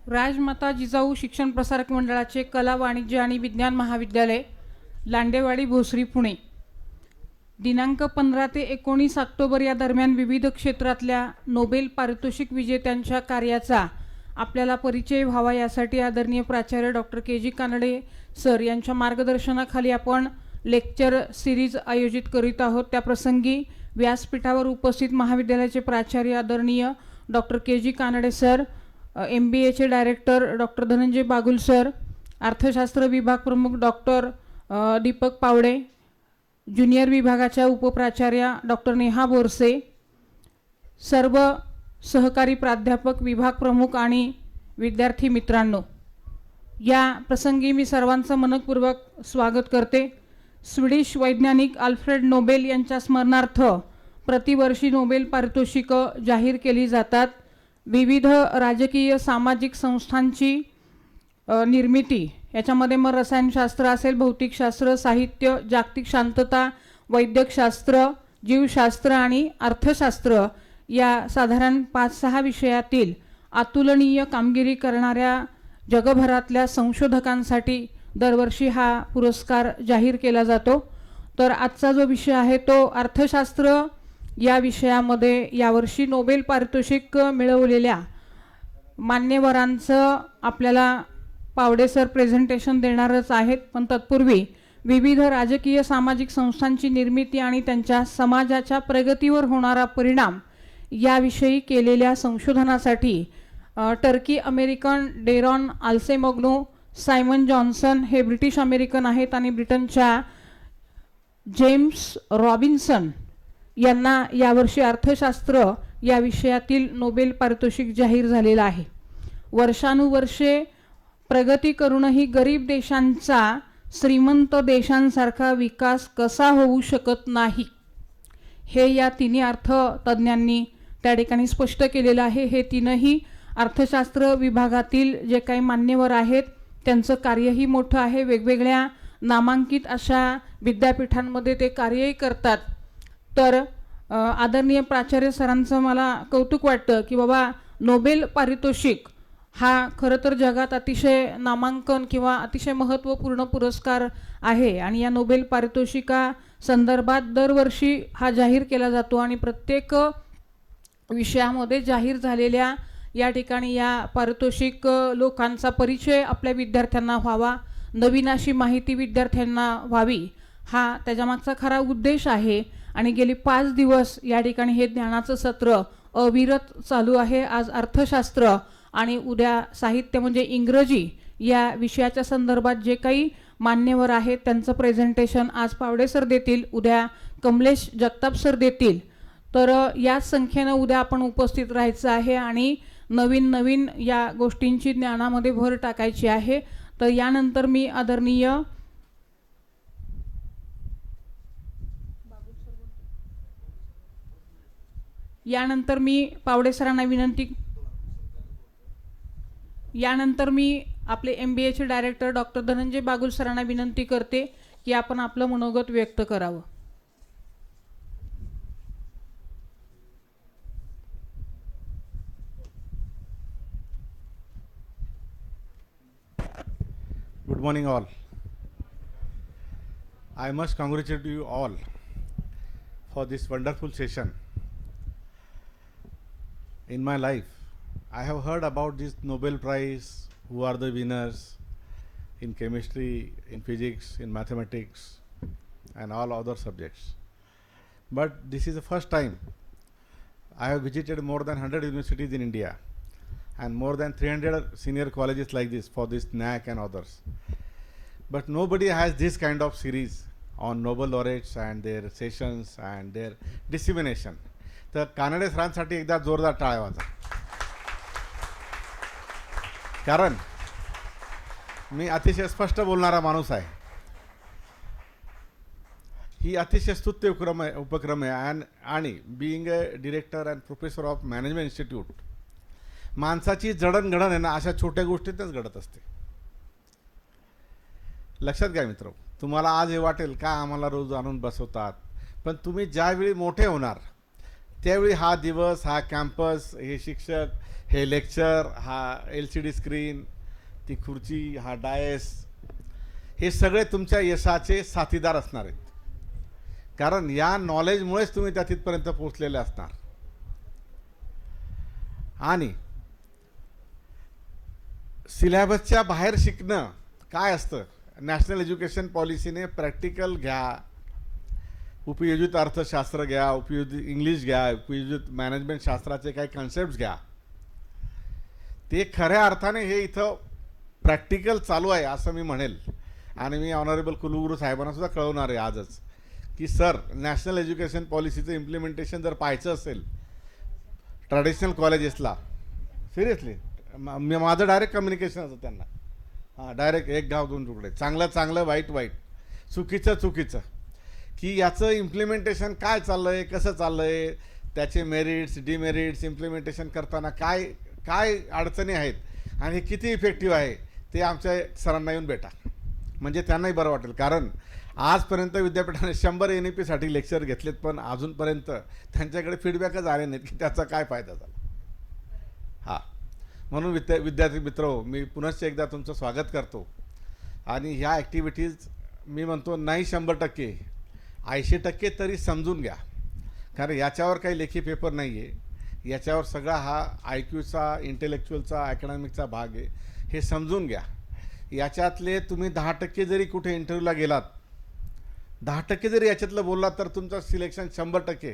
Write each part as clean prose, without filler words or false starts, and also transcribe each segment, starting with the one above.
राजमाता जिजाऊ शिक्षण प्रसारक मंडळाचे कला वाणिज्य आणि विज्ञान महाविद्यालय लांडेवाडी भोसरी पुणे दिनांक 15 ते 19 ऑक्टोबर या दरम्यान विविध क्षेत्रातल्या नोबेल पारितोषिक विजेत्यांच्या कार्याचा आपल्याला परिचय व्हावा यासाठी आदरणीय प्राचार्य डॉक्टर के.जी. कानडे सर यांच्या मार्गदर्शनाखाली आपण लेक्चर सिरीज आयोजित करीत आहोत। त्या प्रसंगी व्यासपीठावर उपस्थित महाविद्यालयाचे प्राचार्य आदरणीय डॉक्टर के.जी. कानडे सर, MBAचे director doctor Dhananjay Bagul sir, अर्थशास्त्र विभाग प्रमुख डॉक्टर दीपक पावडे, ज्युनियर विभागाच्या उपप्राचार्या डॉक्टर नेहा बोरसे, सर्व सहकारी प्राध्यापक, विभाग प्रमुख आणि विद्यार्थी मित्रांनो, या प्रसंगी मी सर्वांचं मनपूर्वक स्वागत करते। स्वीडिश वैज्ञानिक अल्फ्रेड नोबेल यांच्या स्मरणार्थ प्रतिवर्षी नोबेल पारितोषिकं जाहीर केली जातात। विविध राजकीय सामाजिक संस्थांची निर्मिती याच्यामध्ये मग रसायनशास्त्र असेल, भौतिकशास्त्र, साहित्य, जागतिक शांतता, वैद्यकशास्त्र, जीवशास्त्र आणि अर्थशास्त्र या साधारण 5-6 विषयातील अतुलनीय कामगिरी करणाऱ्या जगभरातल्या संशोधकांसाठी दरवर्षी हा पुरस्कार जाहीर केला जातो। तर आजचा जो विषय आहे तो अर्थशास्त्र या विषयामध्ये यावर्षी नोबेल पारितोषिक मिळवलेल्या मान्यवरांचं आपल्याला पावडे सर प्रेझेंटेशन देणारच आहेत, पण तत्पूर्वी विविध राजकीय सामाजिक संस्थांची निर्मिती आणि त्यांच्या समाजाच्या प्रगतीवर होणारा परिणाम याविषयी केलेल्या संशोधनासाठी टर्की अमेरिकन डेरॉन आल्सेमोग्नो सायमन जॉन्सन हे ब्रिटिश अमेरिकन आहेत आणि ब्रिटनच्या जेम्स रॉबिन्सन यांना यावर्षी अर्थशास्त्र या विषयातील नोबेल पारितोषिक जाहीर झालेलं आहे। वर्षानुवर्षे प्रगती करूनही गरीब देशांचा श्रीमंत देशांसारखा विकास कसा होऊ शकत नाही, हे या तिन्ही अर्थतज्ञांनी त्या ठिकाणी स्पष्ट केलेलं आहे। हे तीनही अर्थशास्त्र विभागातील जे काही मान्यवर आहेत त्यांचं कार्यही मोठं आहे। वेगवेगळ्या नामांकित अशा विद्यापीठांमध्ये ते कार्यही करतात। तर आदरणीय प्राचार्य सरांचं मला कौतुक वाटतं की बाबा नोबेल पारितोषिक हा खरं तर जगात अतिशय नामांकन किंवा अतिशय महत्त्वपूर्ण पुरस्कार आहे आणि या नोबेल पारितोषिका संदर्भात दरवर्षी हा जाहीर केला जातो आणि प्रत्येक विषयामध्ये जाहीर झालेल्या या ठिकाणी या पारितोषिक लोकांचा परिचय आपल्या विद्यार्थ्यांना व्हावा, नवीन अशी माहिती विद्यार्थ्यांना व्हावी, हा त्याच्यामागचा खरा उद्देश आहे। आणि गेली 5 दिवस या ठिकाणी हे ज्ञानाचं सत्र अविरत चालू आहे। आज अर्थशास्त्र आणि उद्या साहित्य म्हणजे इंग्रजी या विषयाच्या संदर्भात जे काही मान्यवर आहेत त्यांचं प्रेझेंटेशन आज पावडे सर देतील, उद्या कमलेश जगताप सर देतील। तर याच संख्येनं उद्या आपण उपस्थित राहायचं आहे आणि नवीन नवीन या गोष्टींची ज्ञानामध्ये भर टाकायची आहे। तर यानंतर मी आदरणीय पावडे सरांना यानंतर मी आपले MBAचे डायरेक्टर डॉक्टर धनंजय बागुल सरांना विनंती करते की आपण आपलं मनोगत व्यक्त करावं। Good morning all. I must congratulate you all for this wonderful session. In my life, I have heard about this Nobel Prize, who are the winners in chemistry, in physics, in mathematics, and all other subjects. But this is the first time I have visited more than 100 universities in India and more than 300 senior colleges like this for this NAC and others. But nobody has this kind of series on Nobel laureates and their sessions and their dissemination. तर कानडे सरांसाठी एकदा जोरदार टाळ्या वाजा, कारण मी अतिशय स्पष्ट बोलणारा माणूस आहे। ही अतिशय स्तुत्य उपक्रम आहे आणि being a director and professor of management institute, माणसाची जडणघडण आहे ना अशा छोट्या गोष्टीतच घडत असते। लक्षात घ्या मित्र, तुम्हाला आज हे वाटेल का आम्हाला रोज आणून बसवतात, पण तुम्ही ज्यावेळी मोठे होणार त्यावेळी हा दिवस, हा कॅम्पस, हे शिक्षक, हे लेक्चर, हा LCD स्क्रीन, ती खुर्ची, हा डायस, हे सगळे तुमच्या यशाचे साथीदार असणार आहेत. कारण या नॉलेजमुळेच तुम्ही त्या तिथपर्यंत पोहोचलेले असणार. आणि सिलेबसच्या बाहेर शिकणं काय असतं, नॅशनल एज्युकेशन पॉलिसीने प्रॅक्टिकल घ्या, उपयोजित अर्थशास्त्र घ्या, उपयोजित इंग्लिश घ्या, उपयोजित मॅनेजमेंट शास्त्राचे काही कन्सेप्ट्स घ्या. ते खऱ्या अर्थाने हे इथं प्रॅक्टिकल चालू आहे असं मी म्हणेल. आणि मी ऑनरेबल कुलगुरू साहेबांना सुद्धा कळवणार आहे आजच की सर, नॅशनल एज्युकेशन पॉलिसीचं इम्प्लिमेंटेशन जर पाहायचं असेल ट्रॅडिशनल कॉलेजेसला, सिरियसली माझं डायरेक्ट कम्युनिकेशन असतं त्यांना. डायरेक्ट एक गाव दोन तुकडे, चांगलं चांगलं, वाईट वाईट, चुकीचं चुकीचं, की याचं इम्प्लिमेंटेशन काय चाललं आहे, कसं चाललं आहे, त्याचे मेरिट्स डिमेरिट्स, इम्प्लिमेंटेशन करताना काय काय अडचणी आहेत आणि हे किती इफेक्टिव्ह आहे ते आमच्या सरांना येऊन भेटा. म्हणजे त्यांनाही बरं वाटेल. कारण आजपर्यंत विद्यापीठाने 100 NEP लेक्चर घेतलेत, पण अजूनपर्यंत त्यांच्याकडे फीडबॅकच आले नाहीत की त्याचा काय फायदा झाला. म्हणून विद्यार्थी मित्र, मी पुनश्च एकदा तुमचं स्वागत करतो. आणि ह्या ॲक्टिव्हिटीज मी म्हणतो नाही 100%, 80% तरी समजून घ्या. कारण याच्यावर काही लेखी पेपर नाही आहे, याच्यावर सगळा हा IQचा, इंटेलेक्च्युअलचा, ॲकॅडमिकचा भाग आहे. हे समजून घ्या. याच्यातले तुम्ही 10% जरी कुठे इंटरव्ह्यूला गेलात, 10% जरी याच्यातलं बोललात, तर तुमचं सिलेक्शन 100%.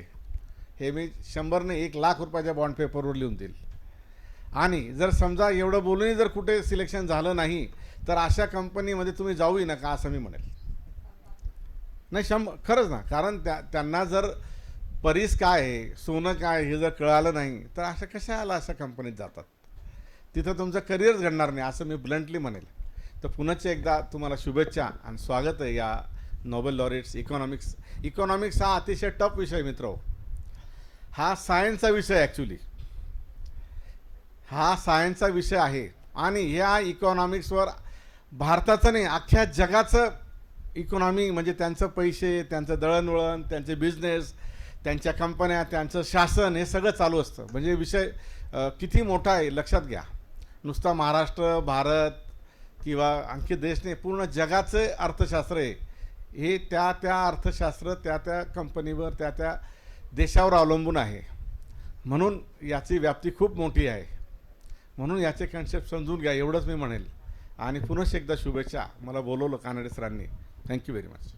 हे मी 100 ने 1 लाख रुपयाच्या बॉन्ड पेपरवर लिहून देईल. आणि जर समजा एवढं बोलूनही जर कुठे सिलेक्शन झालं नाही, तर अशा कंपनीमध्ये तुम्ही जाऊही नका असं मी म्हणेल. नाही खरंच ना. कारण त्यांना जर परीस काय आहे, सोनं काय हे जर कळालं नाही, तर अशा कशाला अशा कंपनीत जातात. तिथं तुमचं करिअरच घडणार नाही असं मी ब्लंटली म्हणेल. तर पुनश्च एकदा तुम्हाला शुभेच्छा आणि स्वागत आहे या नोबेल लॉरेट्स. इकॉनॉमिक्स हा अतिशय टफ विषय मित्र. हा सायन्सचा विषय ॲक्च्युली, हा सायन्सचा विषय आहे. आणि ह्या इकॉनॉमिक्सवर भारताचं नाही, अख्ख्या जगाचं इकॉनॉमी, म्हणजे त्यांचं पैसे, त्यांचं दळणवळण, त्यांचे बिझनेस, त्यांच्या कंपन्या, त्यांचं शासन, हे सगळं चालू असतं. म्हणजे विषय किती मोठा आहे लक्षात घ्या. नुसता महाराष्ट्र, भारत किंवा आणखी देश नाही, पूर्ण जगाचं अर्थशास्त्र आहे. हे त्या अर्थशास्त्र त्या कंपनीवर, त्या देशावर अवलंबून आहे. म्हणून याची व्याप्ती खूप मोठी आहे. म्हणून याचे कन्सेप्ट समजून घ्या एवढंच मी म्हणेल. आणि पुनश्च एकदा शुभेच्छा. मला बोलवलं कानडे सरांनी. Thank you very much.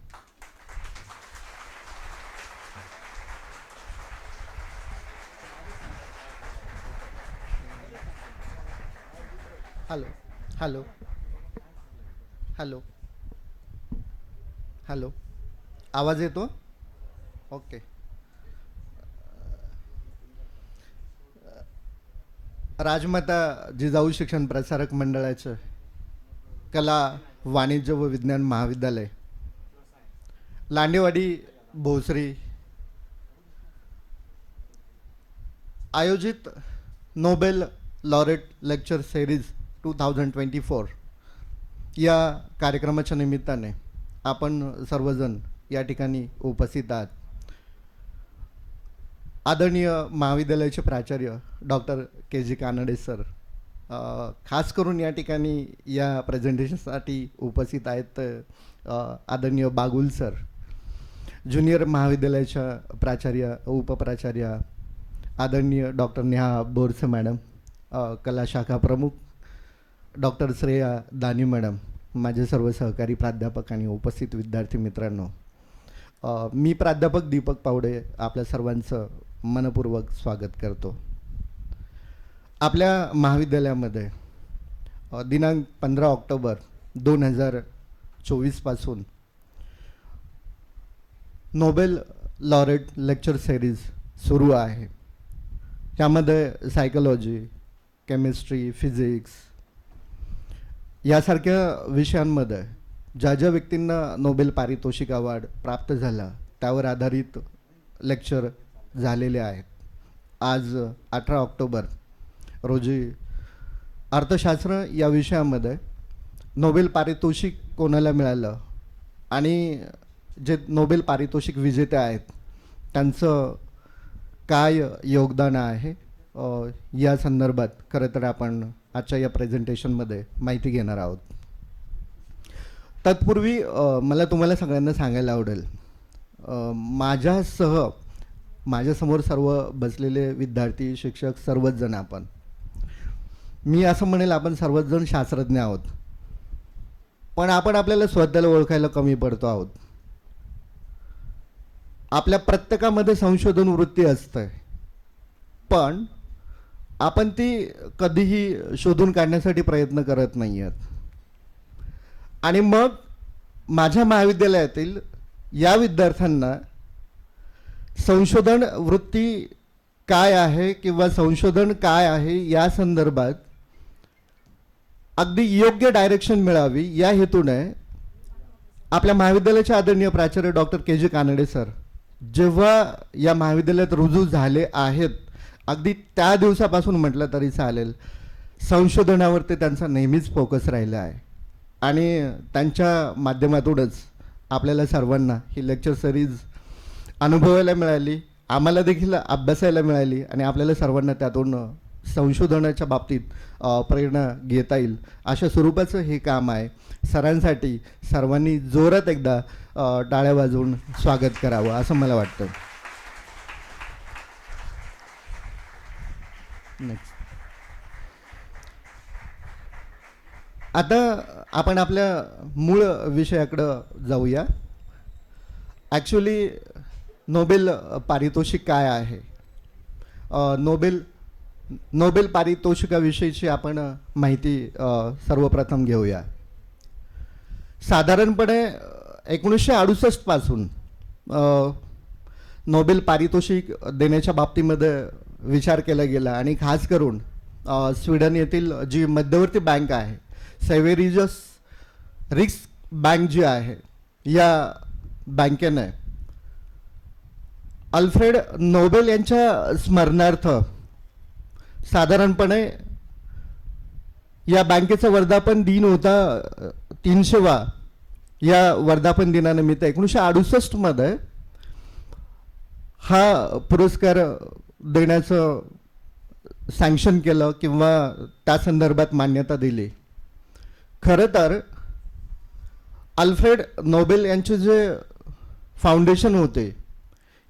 Hello hello hello hello, आवाज येतो? ओके. राजमाता जिजाऊ शिक्षण प्रसारक मंडळाचं कला, वाणिज्य व विज्ञान महाविद्यालय, लांडेवाडी, भोसरी आयोजित नोबेल लॉरेट लेक्चर सिरीज 2024 या कार्यक्रमाच्या निमित्ताने आपण सर्वजण या ठिकाणी उपस्थित आहात. आदरणीय महाविद्यालयाचे प्राचार्य डॉक्टर KG कानडे सर खास करून या ठिकाणी या प्रेझेंटेशनसाठी उपस्थित आहेत. आदरणीय बागुल सर, ज्युनियर महाविद्यालयाच्या प्राचार्य, उपप्राचार्य आदरणीय डॉक्टर नेहा बोरसे मॅडम, कला शाखा प्रमुख डॉक्टर श्रेया दानी मॅडम, माझे सर्व सहकारी प्राध्यापक आणि उपस्थित विद्यार्थी मित्रांनो, मी प्राध्यापक दीपक पावडे आपल्या सर्वांचं मनपूर्वक स्वागत करतो. आपल्या महाविद्यालयामध्ये दिनांक 15 ऑक्टोबर 2024 पासून नोबेल लॉरेट लेक्चर सिरीज सुरू आहे. त्यामध्ये सायकोलॉजी, केमिस्ट्री, फिजिक्स यासारख्या विषयांमध्ये ज्या व्यक्तींना नोबेल पारितोषिक अवॉर्ड प्राप्त झाला त्यावर आधारित लेक्चर झालेले आहेत. आज 18 ऑक्टोबर रोजी अर्थशास्त्र या विषयामध्ये नोबेल पारितोषिक कोणाला मिळालं आणि जे नोबेल पारितोषिक विजेते आहेत त्यांचं काय योगदान आहे या संदर्भात खरं तर आपण आजच्या या प्रेझेंटेशनमध्ये माहिती घेणार आहोत. तत्पूर्वी मला तुम्हाला सगळ्यांना सांगायला आवडेल, माझ्यासमोर सर्व बसलेले विद्यार्थी, शिक्षक, सर्वच जण मी असं म्हणेल आपण सर्वच जण शास्त्रज्ञ आहोत, पण आपण आपल्याला स्वतःला ओळखायला कमी पडतो आहोत. आपल्या प्रत्येकामध्ये संशोधन वृत्ती असते, पण आपण ती कधीही शोधून काढण्यासाठी प्रयत्न करत नाही आहात. आणि मग माझ्या महाविद्यालयातील या विद्यार्थ्यांना संशोधन वृत्ती काय आहे किंवा संशोधन काय आहे या संदर्भात अगदी योग्य डायरेक्शन मिळावी या हेतूने आपल्या महाविद्यालयाचे आदरणीय प्राचार्य डॉक्टर के.जी. कानडे सर जेव्हा या महाविद्यालयात रुजू झाले आहेत, अगदी त्या दिवसापासून म्हटलं तरी चालेल, संशोधनावरती त्यांचा नेहमीच फोकस राहिला आहे. आणि त्यांच्या माध्यमातूनच आपल्याला सर्वांना ही लेक्चर सिरीज अनुभवायला मिळाली, आम्हाला देखील अभ्यासायला मिळाली आणि आपल्याला सर्वांना त्यातून संशोधनाच्या बाबतीत प्रेरणा घेता येईल अशा स्वरूपाचं हे काम आहे. सरांसाठी सर्वांनी जोरात एकदा टाळ्या वाजवून स्वागत करावं असं मला वाटतं. नेक्स्ट. आता आपण आपल्या मूळ विषयाकडं जाऊया. ॲक्च्युली नोबेल पारितोषिक काय आहे? नोबेल पारितोषिकाविषयीची आपण माहिती सर्वप्रथम घेऊया. साधारणपणे 1968 पासून नोबेल पारितोषिक देण्याच्या बाबतीमध्ये विचार केला गेला आणि खास करून स्वीडन येथील जी मध्यवर्ती बँक आहे, सेव्हेरिजस रिस्क बँक जी आहे, या बँकेने अल्फ्रेड नोबेल यांच्या स्मरणार्थ साधारणपणे या बँकेचा वर्धापन दिन होता 300वा. या वर्धापन दिनानिमित्त 1968 मध्ये हा पुरस्कार देण्याचं सँक्शन केलं किंवा त्या संदर्भात मान्यता दिली. खरं तर अल्फ्रेड नोबेल यांचे जे फाउंडेशन होते,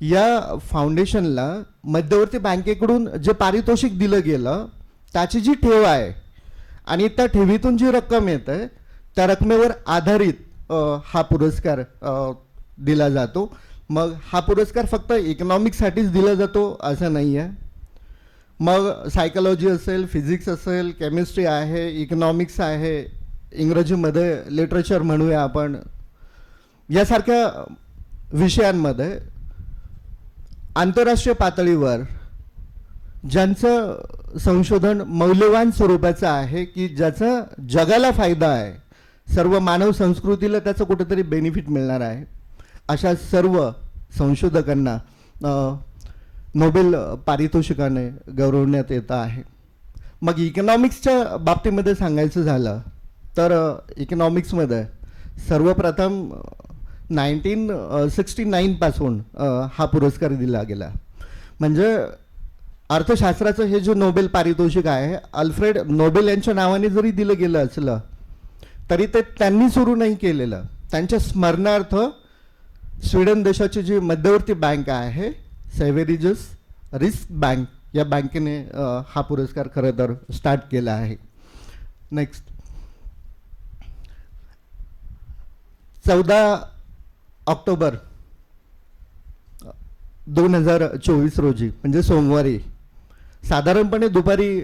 या फाउंडेशनला मध्यवर्ती बँकेकडून जे पारितोषिक दिलं गेलं त्याची जी ठेव आहे आणि त्या ठेवीतून जी रक्कम येते त्या रकमेवर आधारित हा पुरस्कार दिला जातो. मग हा पुरस्कार फक्त इकॉनॉमिक्ससाठीच दिला जातो असं नाही आहे. मग सायकोलॉजी असेल, फिजिक्स असेल, केमिस्ट्री आहे, इकॉनॉमिक्स आहे, इंग्रजीमध्ये लिटरेचर म्हणूया आपण, यासारख्या विषयांमध्ये आंतरराष्ट्रीय पातळीवर ज्यांचं संशोधन मौल्यवान स्वरूपाचं आहे की ज्याचा जगाला फायदा आहे, सर्व मानव संस्कृतीला त्याचं कुठेतरी बेनिफिट मिळणार आहे, अशा सर्व संशोधकांना नोबेल पारितोषिकाने गौरवण्यात येत आहे. मग इकॉनॉमिक्सच्या बाबतीमध्ये सांगायचं झालं तर इकॉनॉमिक्समध्ये सर्वप्रथम 1969 पासून हा पुरस्कार दिला गेला. म्हणजे अर्थशास्त्राचं हे जे नोबेल पारितोषिक आहे, अल्फ्रेड नोबेल यांच्या नावाने जरी दिलं गेलं असलं तरी ते त्यांनी सुरू नाही केलेलं. त्यांच्या स्मरणार्थ स्वीडन देशाची जी मध्यवर्ती बँक आहे, सेव्हेरिजस रिस्क बँक, या बँकेने हा पुरस्कार खरं तर स्टार्ट केला आहे. नेक्स्ट. 14 ऑक्टोबर 2024 रोजी म्हणजे सोमवारी साधारणपणे दुपारी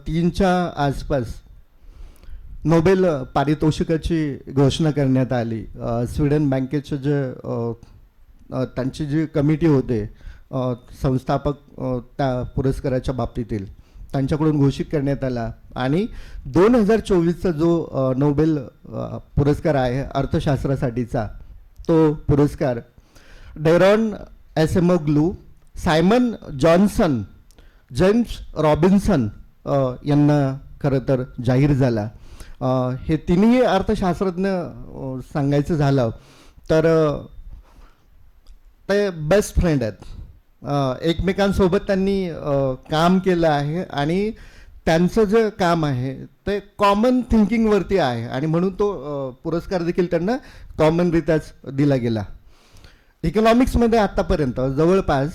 3च्या आसपास नोबेल पारितोषिकाची घोषणा करण्यात आली. स्वीडन बँकेचे जे त्यांची जी कमिटी होते, संस्थापक त्या पुरस्काराच्या बाबतीतील, त्यांच्याकडून घोषित करण्यात आला. आणि 2024चा जो नोबेल पुरस्कार आहे अर्थशास्त्रासाठीचा, तो पुरस्कार डेरॉन एसेमोग्लू, सायमन जॉन्सन, जेम्स रॉबिन्सन यांना खरं तर जाहीर झाला. हे तिन्ही अर्थशास्त्रज्ञ सांगायचं झालं तर ते बेस्ट फ्रेंड आहेत. एकमेकांसोबत त्यांनी काम केलं आहे आणि त्यांचं जे काम आहे ते कॉमन थिंकिंगवरती आहे आणि म्हणून तो पुरस्कार देखील त्यांना कॉमनरित्याच दिला गेला. इकॉनॉमिक्समध्ये आत्तापर्यंत जवळपास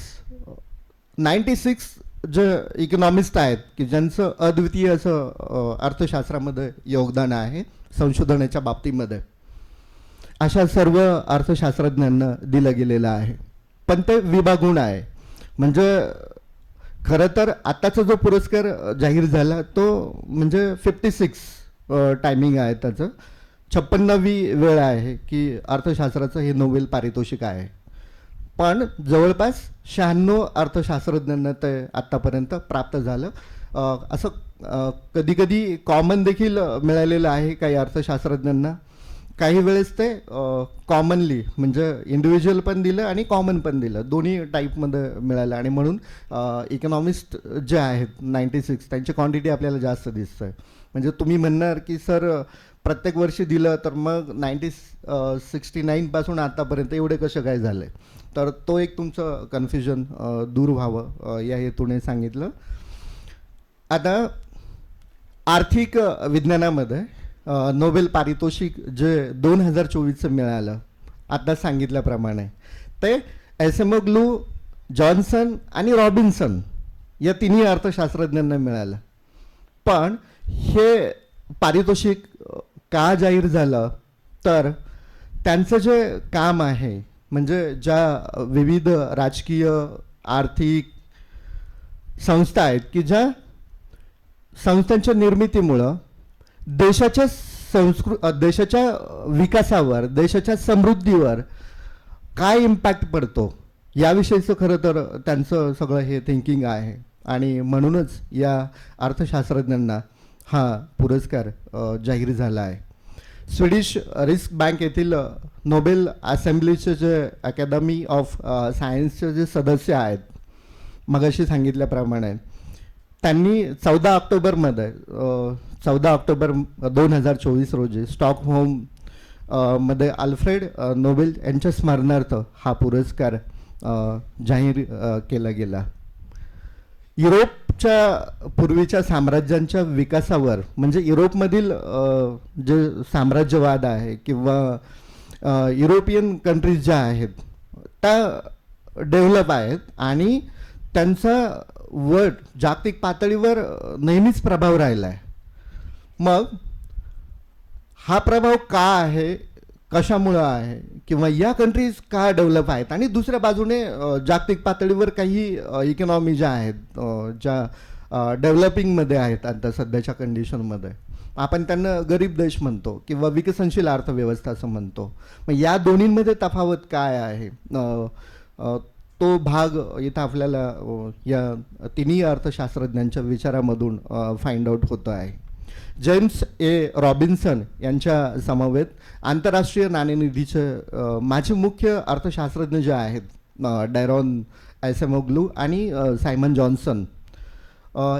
96 जे इकॉनॉमिस्ट आहेत की ज्यांचं अद्वितीय असं अर्थशास्त्रामध्ये योगदान आहे संशोधनाच्या बाबतीमध्ये, अशा सर्व अर्थशास्त्रज्ञांना दिलं गेलेलं आहे. पण ते विभागून आहे. म्हणजे खरं तर आत्ताचा जो पुरस्कार जाहीर झाला तो म्हणजे 56 टायमिंग आहे त्याचं, 56वी वेळ आहे की अर्थशास्त्राचं हे नोबेल पारितोषिक आहे. पण जवळपास 96 अर्थशास्त्रज्ञांना ते आत्तापर्यंत प्राप्त झालं. असं कधीकधी कॉमन देखील मिळालेलं आहे काही अर्थशास्त्रज्ञांना. काही वेळेस ते कॉमनली म्हणजे इंडिव्हिज्युअल पण दिलं आणि कॉमन पण दिलं, दोन्ही टाईपमध्ये मिळालं आणि म्हणून इकॉनॉमिस्ट जे आहेत 96 त्यांची क्वांटिटी आपल्याला जास्त दिसतं आहे. म्हणजे तुम्ही म्हणणार की सर प्रत्येक वर्षी दिलं तर मग 69 पासून आतापर्यंत एवढे कसं काय झालं आहे, तर तो एक तुमचं कन्फ्युजन दूर व्हावं या हेतूने सांगितलं. आता आर्थिक विज्ञानामध्ये नोबेल पारितोषिक जे 2024चं मिळालं आता सांगितल्याप्रमाणे ते एसेमोग्लू, जॉन्सन आणि रॉबिन्सन या तिन्ही अर्थशास्त्रज्ञांना मिळालं. पण हे पारितोषिक का जाहीर झालं तर त्यांचं जे काम आहे म्हणजे ज्या विविध राजकीय आर्थिक संस्था आहेत की ज्या संस्थांच्या निर्मितीमुळं देशाच्या विकासावर, देशाच्या समृद्धीवर काय इम्पॅक्ट पडतो याविषयीचं खरं तर त्यांचं सगळं हे थिंकिंग आहे आणि म्हणूनच या अर्थशास्त्रज्ञांना हा पुरस्कार जाहीर झाला आहे. स्वीडिश रिस्क बँक येथील नोबेल असेंब्लीचे जे अकॅडमी ऑफ सायन्सचे जे सदस्य आहेत मगाशी सांगितल्याप्रमाणे त्यांनी 14 ऑक्टोबर 2024 रोजी स्टॉकहोम मध्ये अल्फ्रेड नोबेल यांच्या स्मरणार्थ हा पुरस्कार जाहीर केला गेला. युरोपच्या पूर्वीच्या साम्राज्यांच्या विकासावर म्हणजे युरोपमधील जे साम्राज्यवाद आहे किंवा युरोपियन कंट्रीज ज्या आहेत त्या डेव्हलप आहेत आणि त्यांचा वर्ल्ड जागतिक पातळीवर नेहमीच प्रभाव राहिला आहे. मग हा प्रभाव का आहे, कशामुळं आहे किंवा या कंट्रीज का डेव्हलप आहेत आणि दुसऱ्या बाजूने जागतिक पातळीवर काही इकॉनॉमी ज्या आहेत ज्या डेव्हलपिंगमध्ये आहेत आता सध्याच्या कंडिशनमध्ये आपण त्यांना गरीब देश म्हणतो किंवा विकसनशील अर्थव्यवस्था असं म्हणतो. मग या दोन्हींमध्ये तफावत काय आहे तो भाग इथं आपल्याला या तिन्ही अर्थशास्त्रज्ञांच्या विचारामधून फाइंड आउट होतं आहे. जेम्स ए रॉबिन्सन यांच्या समवेत आंतरराष्ट्रीय नाणेनिधीचे माजी मुख्य अर्थशास्त्रज्ञ जे आहेत डायरॉन एसेमोग्लू आणि सायमन जॉन्सन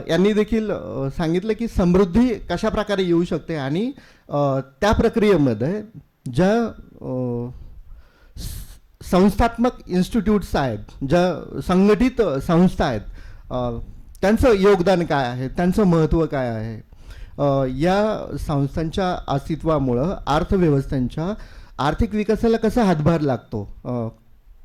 यांनी देखील सांगितलं की समृद्धी कशा प्रकारे येऊ शकते आणि त्या प्रक्रियेमध्ये ज्या संस्थात्मक इन्स्टिट्यूट्स आहेत, ज्या संघटित संस्था आहेत त्यांचं योगदान काय आहे, त्यांचं महत्त्व काय आहे, या संस्थांच्या अस्तित्वामुळं अर्थव्यवस्थांच्या आर्थिक विकासाला कसा हातभार लागतो,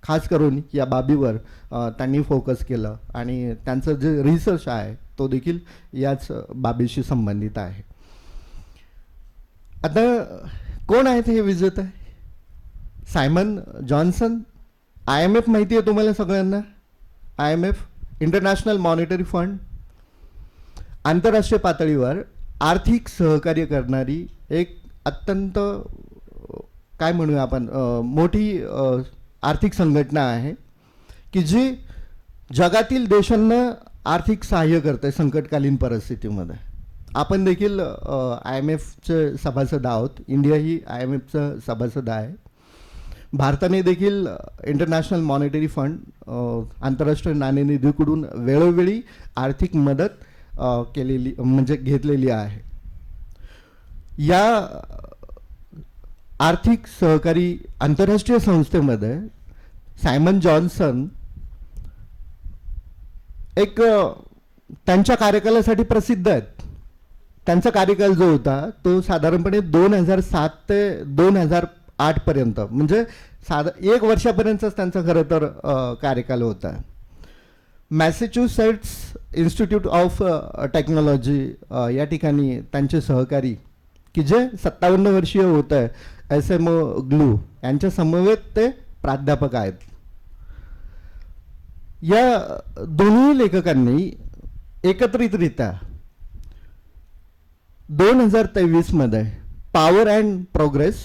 खास करून या बाबीवर त्यांनी फोकस केलं आणि त्यांचं जे रिसर्च आहे तो देखील याच बाबीशी संबंधित आहे. आता कोण आहेत हे विजेते? Simon Johnson. IMF माहिती आहे तुम्हाला सगळ्यांना. IMF इंटरनॅशनल मॉनिटरी फंड आंतरराष्ट्रीय पातळीवर आर्थिक सहकार्य करणारी एक अत्यंत काय म्हणूया आपण मोठी आर्थिक संघटना आहे की जी जगातील देशांना आर्थिक सहाय्य करते संकटकालीन परिस्थितीमध्ये. आपण देखील IMFचे सभासद आहोत. इंडिया ही IMFचं सभासद आहे. भारताने देखील इंटरनॅशनल मॉनिटरी फंड आंतरराष्ट्रीय नाणेनिधीकडून वेळोवेळी आर्थिक मदत केलेली म्हणजे घेतलेली आहे. या आर्थिक सहकारी आंतरराष्ट्रीय संस्थेमध्ये सायमन जॉन्सन एक त्यांच्या कार्यकालासाठी प्रसिद्ध आहेत. त्यांचा कार्यकाल जो होता तो साधारणपणे 2007 ते 2008 पर्यंत, म्हणजे 1 वर्षापर्यंतच त्यांचा खरं तर कार्यकाल होता. मॅसेच्युसेट्स इन्स्टिट्यूट ऑफ टेक्नॉलॉजी या ठिकाणी त्यांचे सहकारी की जे 57 वर्षीय होत आहे SMO ग्लू यांच्या समवेत ते प्राध्यापक आहेत. या दोन्ही लेखकांनी एकत्रितरित्या 2023 मध्ये power and progress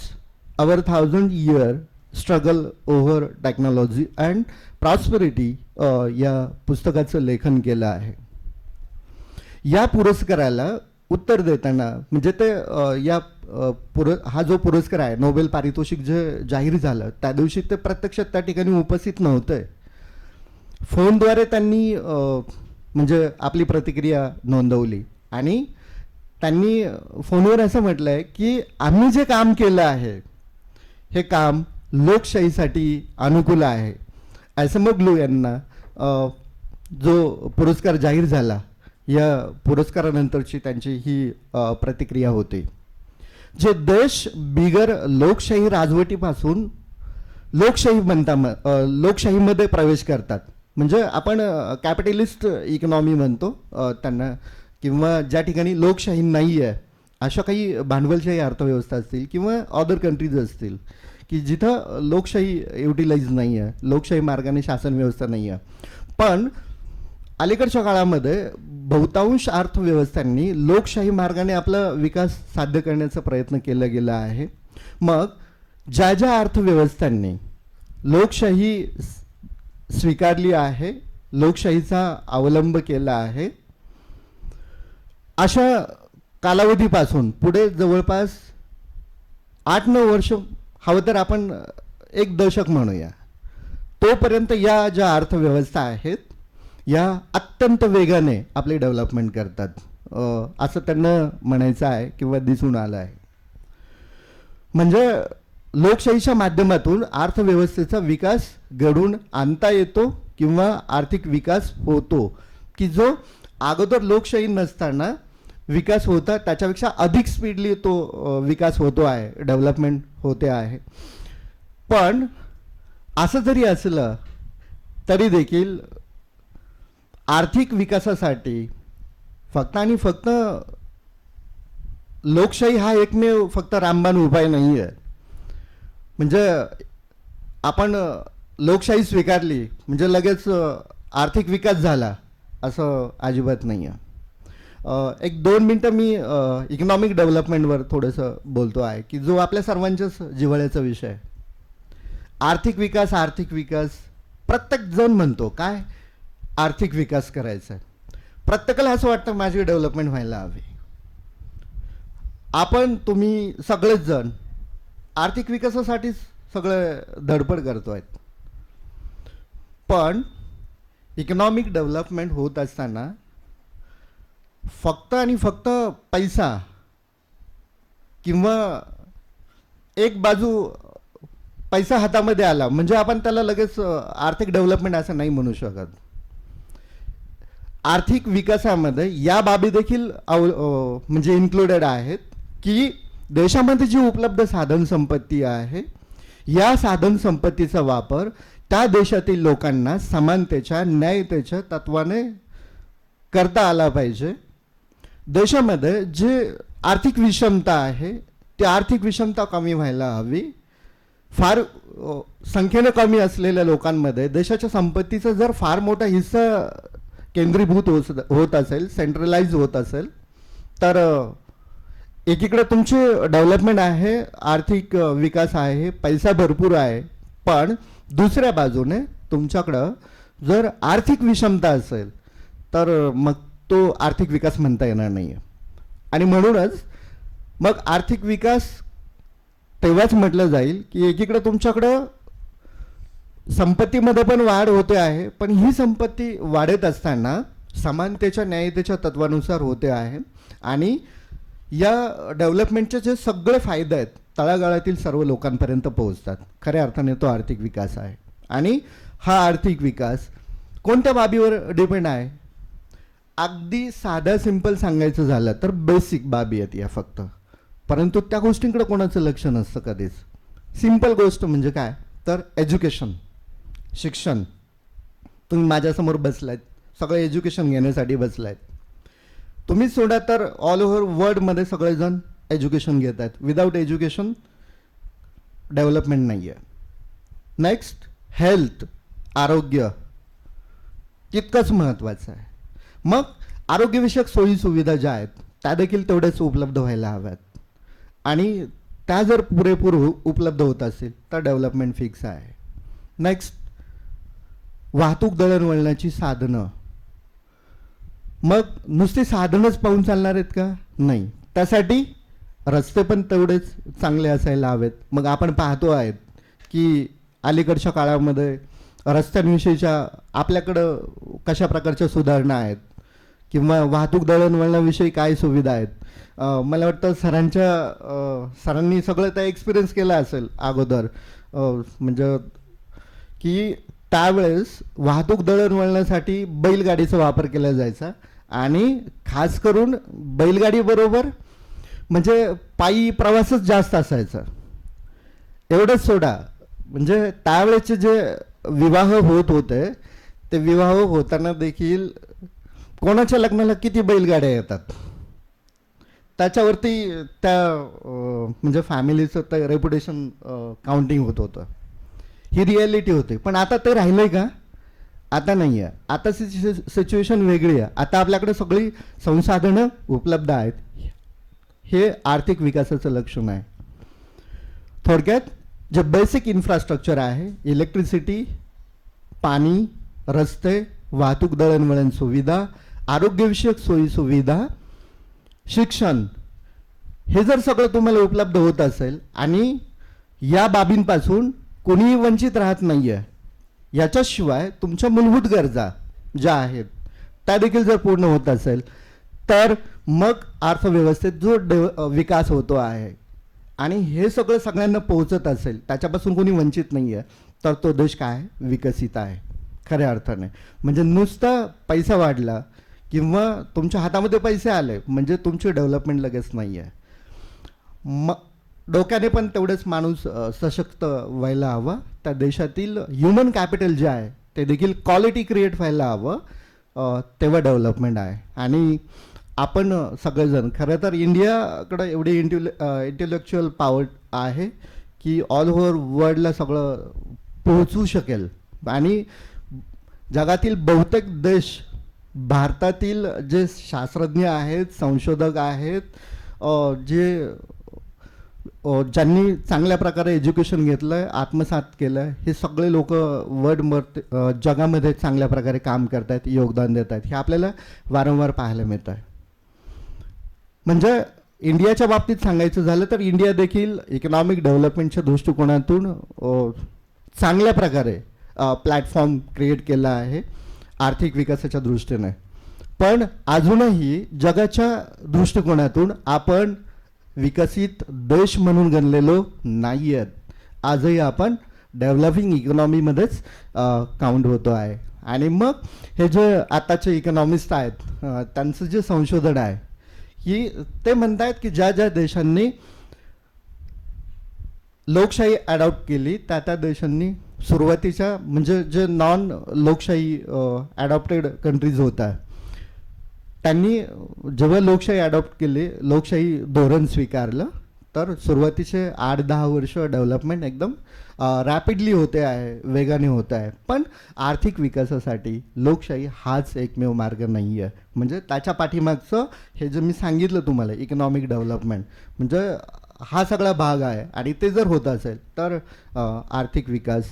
our 1000 year struggle over technology and prosperity या पुस्तकाचं लेखन केलं आहे. या पुरस्काराला उत्तर देताना म्हणजे ते हा जो पुरस्कार आहे, नोबेल पारितोषिक जे जाहीर झालं त्या दिवशी ते प्रत्यक्षात त्या ठिकाणी उपस्थित नव्हते. फोनद्वारे त्यांनी म्हणजे आपली प्रतिक्रिया नोंदवली आणि त्यांनी फोनवर असं म्हटलं आहे की आम्ही जे काम केलं आहे हे काम लोकशाहीसाठी अनुकूल आहे. SMO ग्लू यांना जो पुरस्कार जाहीर झाला या पुरस्कारानंतरची त्यांची ही प्रतिक्रिया होती. जे देश बिगर लोकशाही राजवटीपासून लोकशाहीमध्ये प्रवेश करतात, म्हणजे आपण कॅपिटलिस्ट इकॉनॉमी म्हणतो त्यांना, किंवा ज्या ठिकाणी लोकशाही नाही आहे अशा काही भांडवलशाही अर्थव्यवस्था असतील किंवा अदर कंट्रीज असतील की जिथं लोकशाही युटिलाइज नाही आहे, लोकशाही मार्गाने शासन व्यवस्था नाही आहे. पण अलीकडच्या काळामध्ये बहुतांश अर्थव्यवस्थांनी लोकशाही मार्गाने आपला विकास साध्य करण्याचा प्रयत्न केला गेला आहे. मग ज्या ज्या अर्थव्यवस्थांनी लोकशाही स्वीकारली आहे, लोकशाहीचा अवलंब केला आहे, अशा कालावधीपासून पुढे जवळपास 8-9 वर्ष, हवं तर आपण 1 दशक म्हणूया, तोपर्यंत या ज्या अर्थव्यवस्था आहेत या अत्यंत वेगाने आपली डेव्हलपमेंट करतात असं त्यांना म्हणायचं आहे किंवा दिसून आलं आहे. म्हणजे लोकशाहीच्या माध्यमातून अर्थव्यवस्थेचा विकास घडवून आणता येतो किंवा आर्थिक विकास होतो की जो अगोदर लोकशाही नसताना विकास होता त्याच्यापेक्षा अधिक स्पीडली तो विकास होतो आहे, डेव्हलपमेंट होते आहे. पण असं जरी असलं तरी देखील आर्थिक विकासासाठी फक्त आणि फक्त लोकशाही हा एकमेव फक्त रामबाण उपाय नाही आहे. म्हणजे आपण लोकशाही स्वीकारली म्हणजे लगेच आर्थिक विकास झाला असं अजिबात नाही आहे. 1-2 मिनटं मी इकॉनॉमिक डेव्हलपमेंटवर थोडंसं बोलतो आहे की जो आपल्या सर्वांच्याच जिव्हाळ्याचा विषय आहे. आर्थिक विकास प्रत्येक जण म्हणतो काय आर्थिक विकास करायचा आहे. प्रत्येकाला असं वाटतं माझी डेव्हलपमेंट व्हायला हवी. आपण तुम्ही सगळेच जण आर्थिक विकासासाठीच सगळं धडपड करतो आहेत. पण इकॉनॉमिक डेव्हलपमेंट होत असताना फक्त आणि फक्त पैसा किंवा एक बाजू पैसा हातामध्ये आला म्हणजे आपण त्याला लगेच आर्थिक डेव्हलपमेंट असं नाही म्हणू शकत. आर्थिक विकासामध्ये या बाबी देखील म्हणजे इन्क्लुडेड आहेत की देशामध्ये जी उपलब्ध साधन संपत्ती आहे या साधन संपत्तीचा वापर त्या देशातील लोकांना समानतेच्या न्यायतेच्या तत्वाने करता आला पाहिजे. देशामध्ये जे आर्थिक विषमता आहे ती आर्थिक विषमता कमी व्हायला हवी. फार संख्येने कमी असलेल्या लोकांमध्ये देशाच्या संपत्तीचा जर फार मोठा हिस्सा केंद्रीभूत होत असेल, सेंट्रलाइज होत असेल, तर एकीकडे तुमची डेव्हलपमेंट आहे, आर्थिक विकास आहे, पैसा भरपूर आहे, पण दुसऱ्या बाजूने तुमच्याकडं जर आर्थिक विषमता असेल तर मग तो आर्थिक विकास म्हणता येणार नाही आहे. आणि म्हणूनच मग आर्थिक विकास तेव्हाच म्हटलं जाईल की एकीकडे तुमच्याकडं संपत्तीमध्ये पण वाढ होते आहे, पण ही संपत्ती वाढत असताना समानतेच्या न्यायतेच्या तत्वानुसार होते आहे आणि या डेव्हलपमेंटचे जे सगळे फायदे आहेत तळागाळातील सर्व लोकांपर्यंत पोहोचतात. खऱ्या अर्थाने तो आर्थिक विकास आहे. आणि हा आर्थिक विकास कोणत्या बाबीवर डिपेंड आहे अगदी साध्या सिंपल सांगायचं झालं तर बेसिक बाबी आहेत या फक्त, परंतु त्या गोष्टींकडे कोणाचं लक्ष नसतं कधीच. सिंपल गोष्ट म्हणजे काय तर एज्युकेशन, शिक्षण. तुम्ही माझ्यासमोर बसलायत, सगळं एज्युकेशन घेण्यासाठी बसलायत. तुम्ही सोडा तर ऑल ओव्हर वर्ल्डमध्ये सगळेजण एज्युकेशन घेत आहेत. विदाऊट एज्युकेशन डेव्हलपमेंट नाही आहे. नेक्स्ट हेल्थ, आरोग्य तितकंच महत्त्वाचं आहे. मग आरोग्यविषयक सोयीसुविधा ज्या आहेत त्या देखील तेवढ्याच उपलब्ध व्हायला हव्यात, आणि त्या जर पुरेपूर उपलब्ध होत असेल तर डेव्हलपमेंट फिक्स आहे. नेक्स्ट वाहतूक दळणवळणाची साधनं. मग नुसती साधनच पाहून चालणार आहेत का? नाही. त्यासाठी रस्ते पण तेवढेच चांगले असायला हवेत. मग आपण पाहतो आहेत की अलीकडच्या काळामध्ये रस्त्यांविषयीच्या आपल्याकडं कशा प्रकारच्या सुधारणा आहेत किंवा वाहतूक दळणवळणाविषयी काय सुविधा आहेत. मला वाटतं सरांनी सगळं त्या एक्सपिरियन्स केला असेल अगोदर. म्हणजे की त्यावेळेस वाहतूक दळणवळणासाठी बैलगाडीचा वापर केला जायचा, आणि खास करून बैलगाडीबरोबर म्हणजे पायी प्रवासच जास्त असायचा. एवढंच सोडा, म्हणजे त्यावेळेचे जे विवाह होत होते ते विवाह होताना देखील कोणाच्या लग्नाला किती बैलगाड्या येतात त्याच्यावरती त्या म्हणजे फॅमिलीचं ते रेप्युटेशन काउंटिंग होत होतं. ही रिॲलिटी होती. पण आता ते राहिलं आहे का? आता नाही आहे. आता सिच्युएशन वेगळी आहे. आता आपल्याकडे सगळी संसाधनं उपलब्ध आहेत. हे आर्थिक विकासाचं लक्षण आहे. थोडक्यात जे बेसिक इन्फ्रास्ट्रक्चर आहे, इलेक्ट्रिसिटी, पाणी, रस्ते, वाहतूक दळणवळण सुविधा, आरोग्यविषयक सोयीसुविधा, शिक्षण, हे जर सगळं तुम्हाला उपलब्ध होत असेल आणि या बाबींपासून कोणीही वंचित राहत नाही आहे, याच्याशिवाय तुमच्या मूलभूत गरजा ज्या आहेत त्या देखील जर पूर्ण होत असेल तर मग अर्थव्यवस्थेत जो विकास होतो आहे आणि हे सगळं सगळ्यांना पोहोचत असेल, त्याच्यापासून कोणी वंचित नाही आहे, तर तो देश काय विकसित आहे खऱ्या अर्थाने. म्हणजे नुसता पैसा वाढला किंवा तुमच्या हातामध्ये पैसे आले म्हणजे तुमची डेव्हलपमेंट लगेच नाही आहे. डोक्याने पण तेवढेच माणूस सशक्त व्हायला हवा. त्या देशातील ह्युमन कॅपिटल जे आहे ते देखील क्वालिटी क्रिएट व्हायला हवं, तेव्हा डेव्हलपमेंट आहे. आणि आपण सगळेजण खरं तर इंडियाकडं एवढी इंटेलेक्च्युअल पॉवर आहे की ऑल ओव्हर वर्ल्डला सगळं पोहोचू शकेल. आणि जगातील बहुतेक देश भारतातील जे शास्त्रज्ञ आहेत, संशोधक आहेत, ज्यांनी चांगल्या प्रकारे एज्युकेशन घेतलं आहे, आत्मसात केलं आहे, हे सगळे लोक जगामध्ये चांगल्या प्रकारे काम करत आहेत, योगदान देत आहेत. हे आपल्याला वारंवार पाहायला मिळत आहे. म्हणजे इंडियाच्या बाबतीत सांगायचं झालं तर इंडिया देखील इकॉनॉमिक डेव्हलपमेंटच्या दृष्टिकोनातून चांगल्या प्रकारे प्लॅटफॉर्म क्रिएट केला आहे आर्थिक विकासाच्या दृष्टीने. पण अजूनही जगाच्या दृष्टिकोनातून आपण विकसित देश म्हणून गणलेलो नाही आहेत. आजही आपण डेव्हलपिंग इकॉनॉमीमध्येच काउंट होतो आहे. आणि मग हे जे आताचे इकॉनॉमिस्ट आहेत त्यांचं जे संशोधन आहे की ते म्हणत आहेत की ज्या ज्या देशांनी लोकशाही अडॉप्ट केली त्या देशांनी सुरुवातीच्या म्हणजे जे नॉन लोकशाही अडॉप्टेड कंट्रीज होत्या त्यांनी जेव्हा लोकशाही अडॉप्ट केली, लोकशाही धोरण स्वीकारलं, तर सुरुवातीचे 8-10 वर्ष डेव्हलपमेंट एकदम रॅपिडली होते आहे, वेगाने होत आहे. पण आर्थिक विकासासाठी लोकशाही हाच एकमेव मार्ग नाही आहे. म्हणजे त्याच्या पाठीमागचं हे जे मी सांगितलं तुम्हाला इकॉनॉमिक डेव्हलपमेंट म्हणजे हा सगळा भाग आहे. आणि ते जर होत असेल तर आर्थिक विकास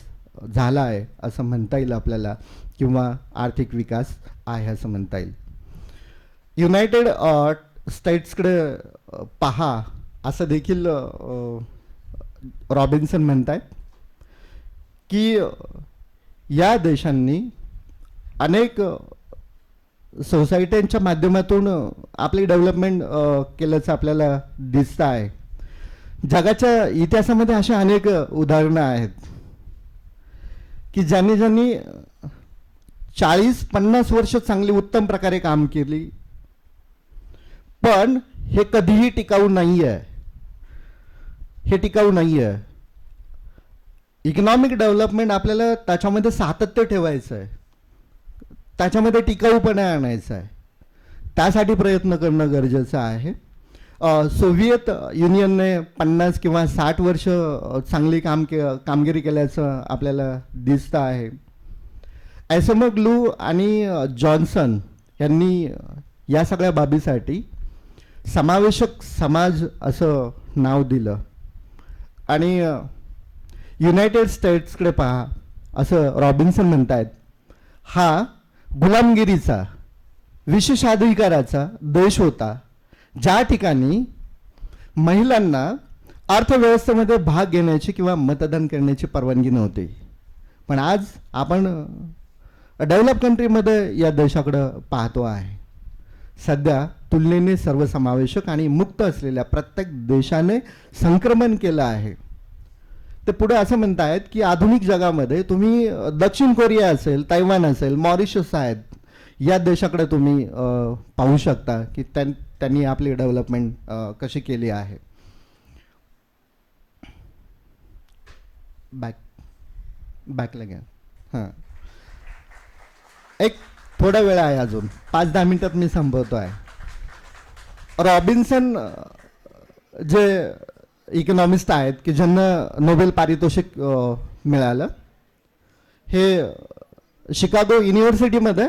झाला आहे असं म्हणता येईल आपल्याला, किंवा आर्थिक विकास आहे असं म्हणता येईल. युनायटेड स्टेट्सकडे पहा असं देखील रॉबिन्सन म्हणत आहेत की या देशांनी अनेक सोसायट्यांच्या माध्यमातून आपली डेव्हलपमेंट केल्याचं आपल्याला दिसतं आहे. जगाच्या इतिहासामध्ये अशा अनेक उदाहरणं आहेत की ज्यांनी 40-50 वर्ष चांगली उत्तम प्रकारे काम केली, पण हे कधीही टिकाऊ नाही आहे. हे टिकाऊ नाही आहे. इकॉनॉमिक डेव्हलपमेंट आपल्याला त्याच्यामध्ये सातत्य ठेवायचं आहे, त्याच्यामध्ये टिकाऊपणा आणायचा आहे. त्यासाठी प्रयत्न करणं गरजेचं आहे. सोव्हिएत युनियनने 50 किंवा 60 वर्ष चांगली कामगिरी केल्याचं आपल्याला दिसतं आहे. एसएमग्लू आणि जॉन्सन यांनी या सगळ्या बाबीसाठी समावेशक समाज असं नाव दिलं आणि युनायटेड स्टेट्सकडे पहा असं रॉबिन्सन म्हणतायत. हा गुलामगिरीचा विशेषाधिकाराचा देश होता, ज्या ठिकाणी महिलांना अर्थव्यवस्थेमध्ये भाग घेण्याची किंवा मतदान करण्याची परवानगी नव्हती. पण आज आपण डेव्हलप कंट्रीमध्ये या देशाकडं पाहतो आहे. सध्या तुलनेने सर्वसमावेशक आणि मुक्त असलेल्या प्रत्येक देशाने संक्रमण केलं आहे. ते पुढे असं म्हणतायत की आधुनिक जगामध्ये तुम्ही दक्षिण कोरिया असेल, तैवान असेल, मॉरिशस आहेत, या देशाकडे तुम्ही पाहू शकता की त्यांनी आपली डेव्हलपमेंट कशी केली आहे. बॅकला घ्या. हां, एक थोडा वेळ आहे, अजून 5-10 मिनिटात मी संपवतो आहे. रॉबिन्सन जे इकॉनॉमिस्ट आहेत की ज्यांना नोबेल पारितोषिक मिळालं, हे शिकागो युनिव्हर्सिटीमध्ये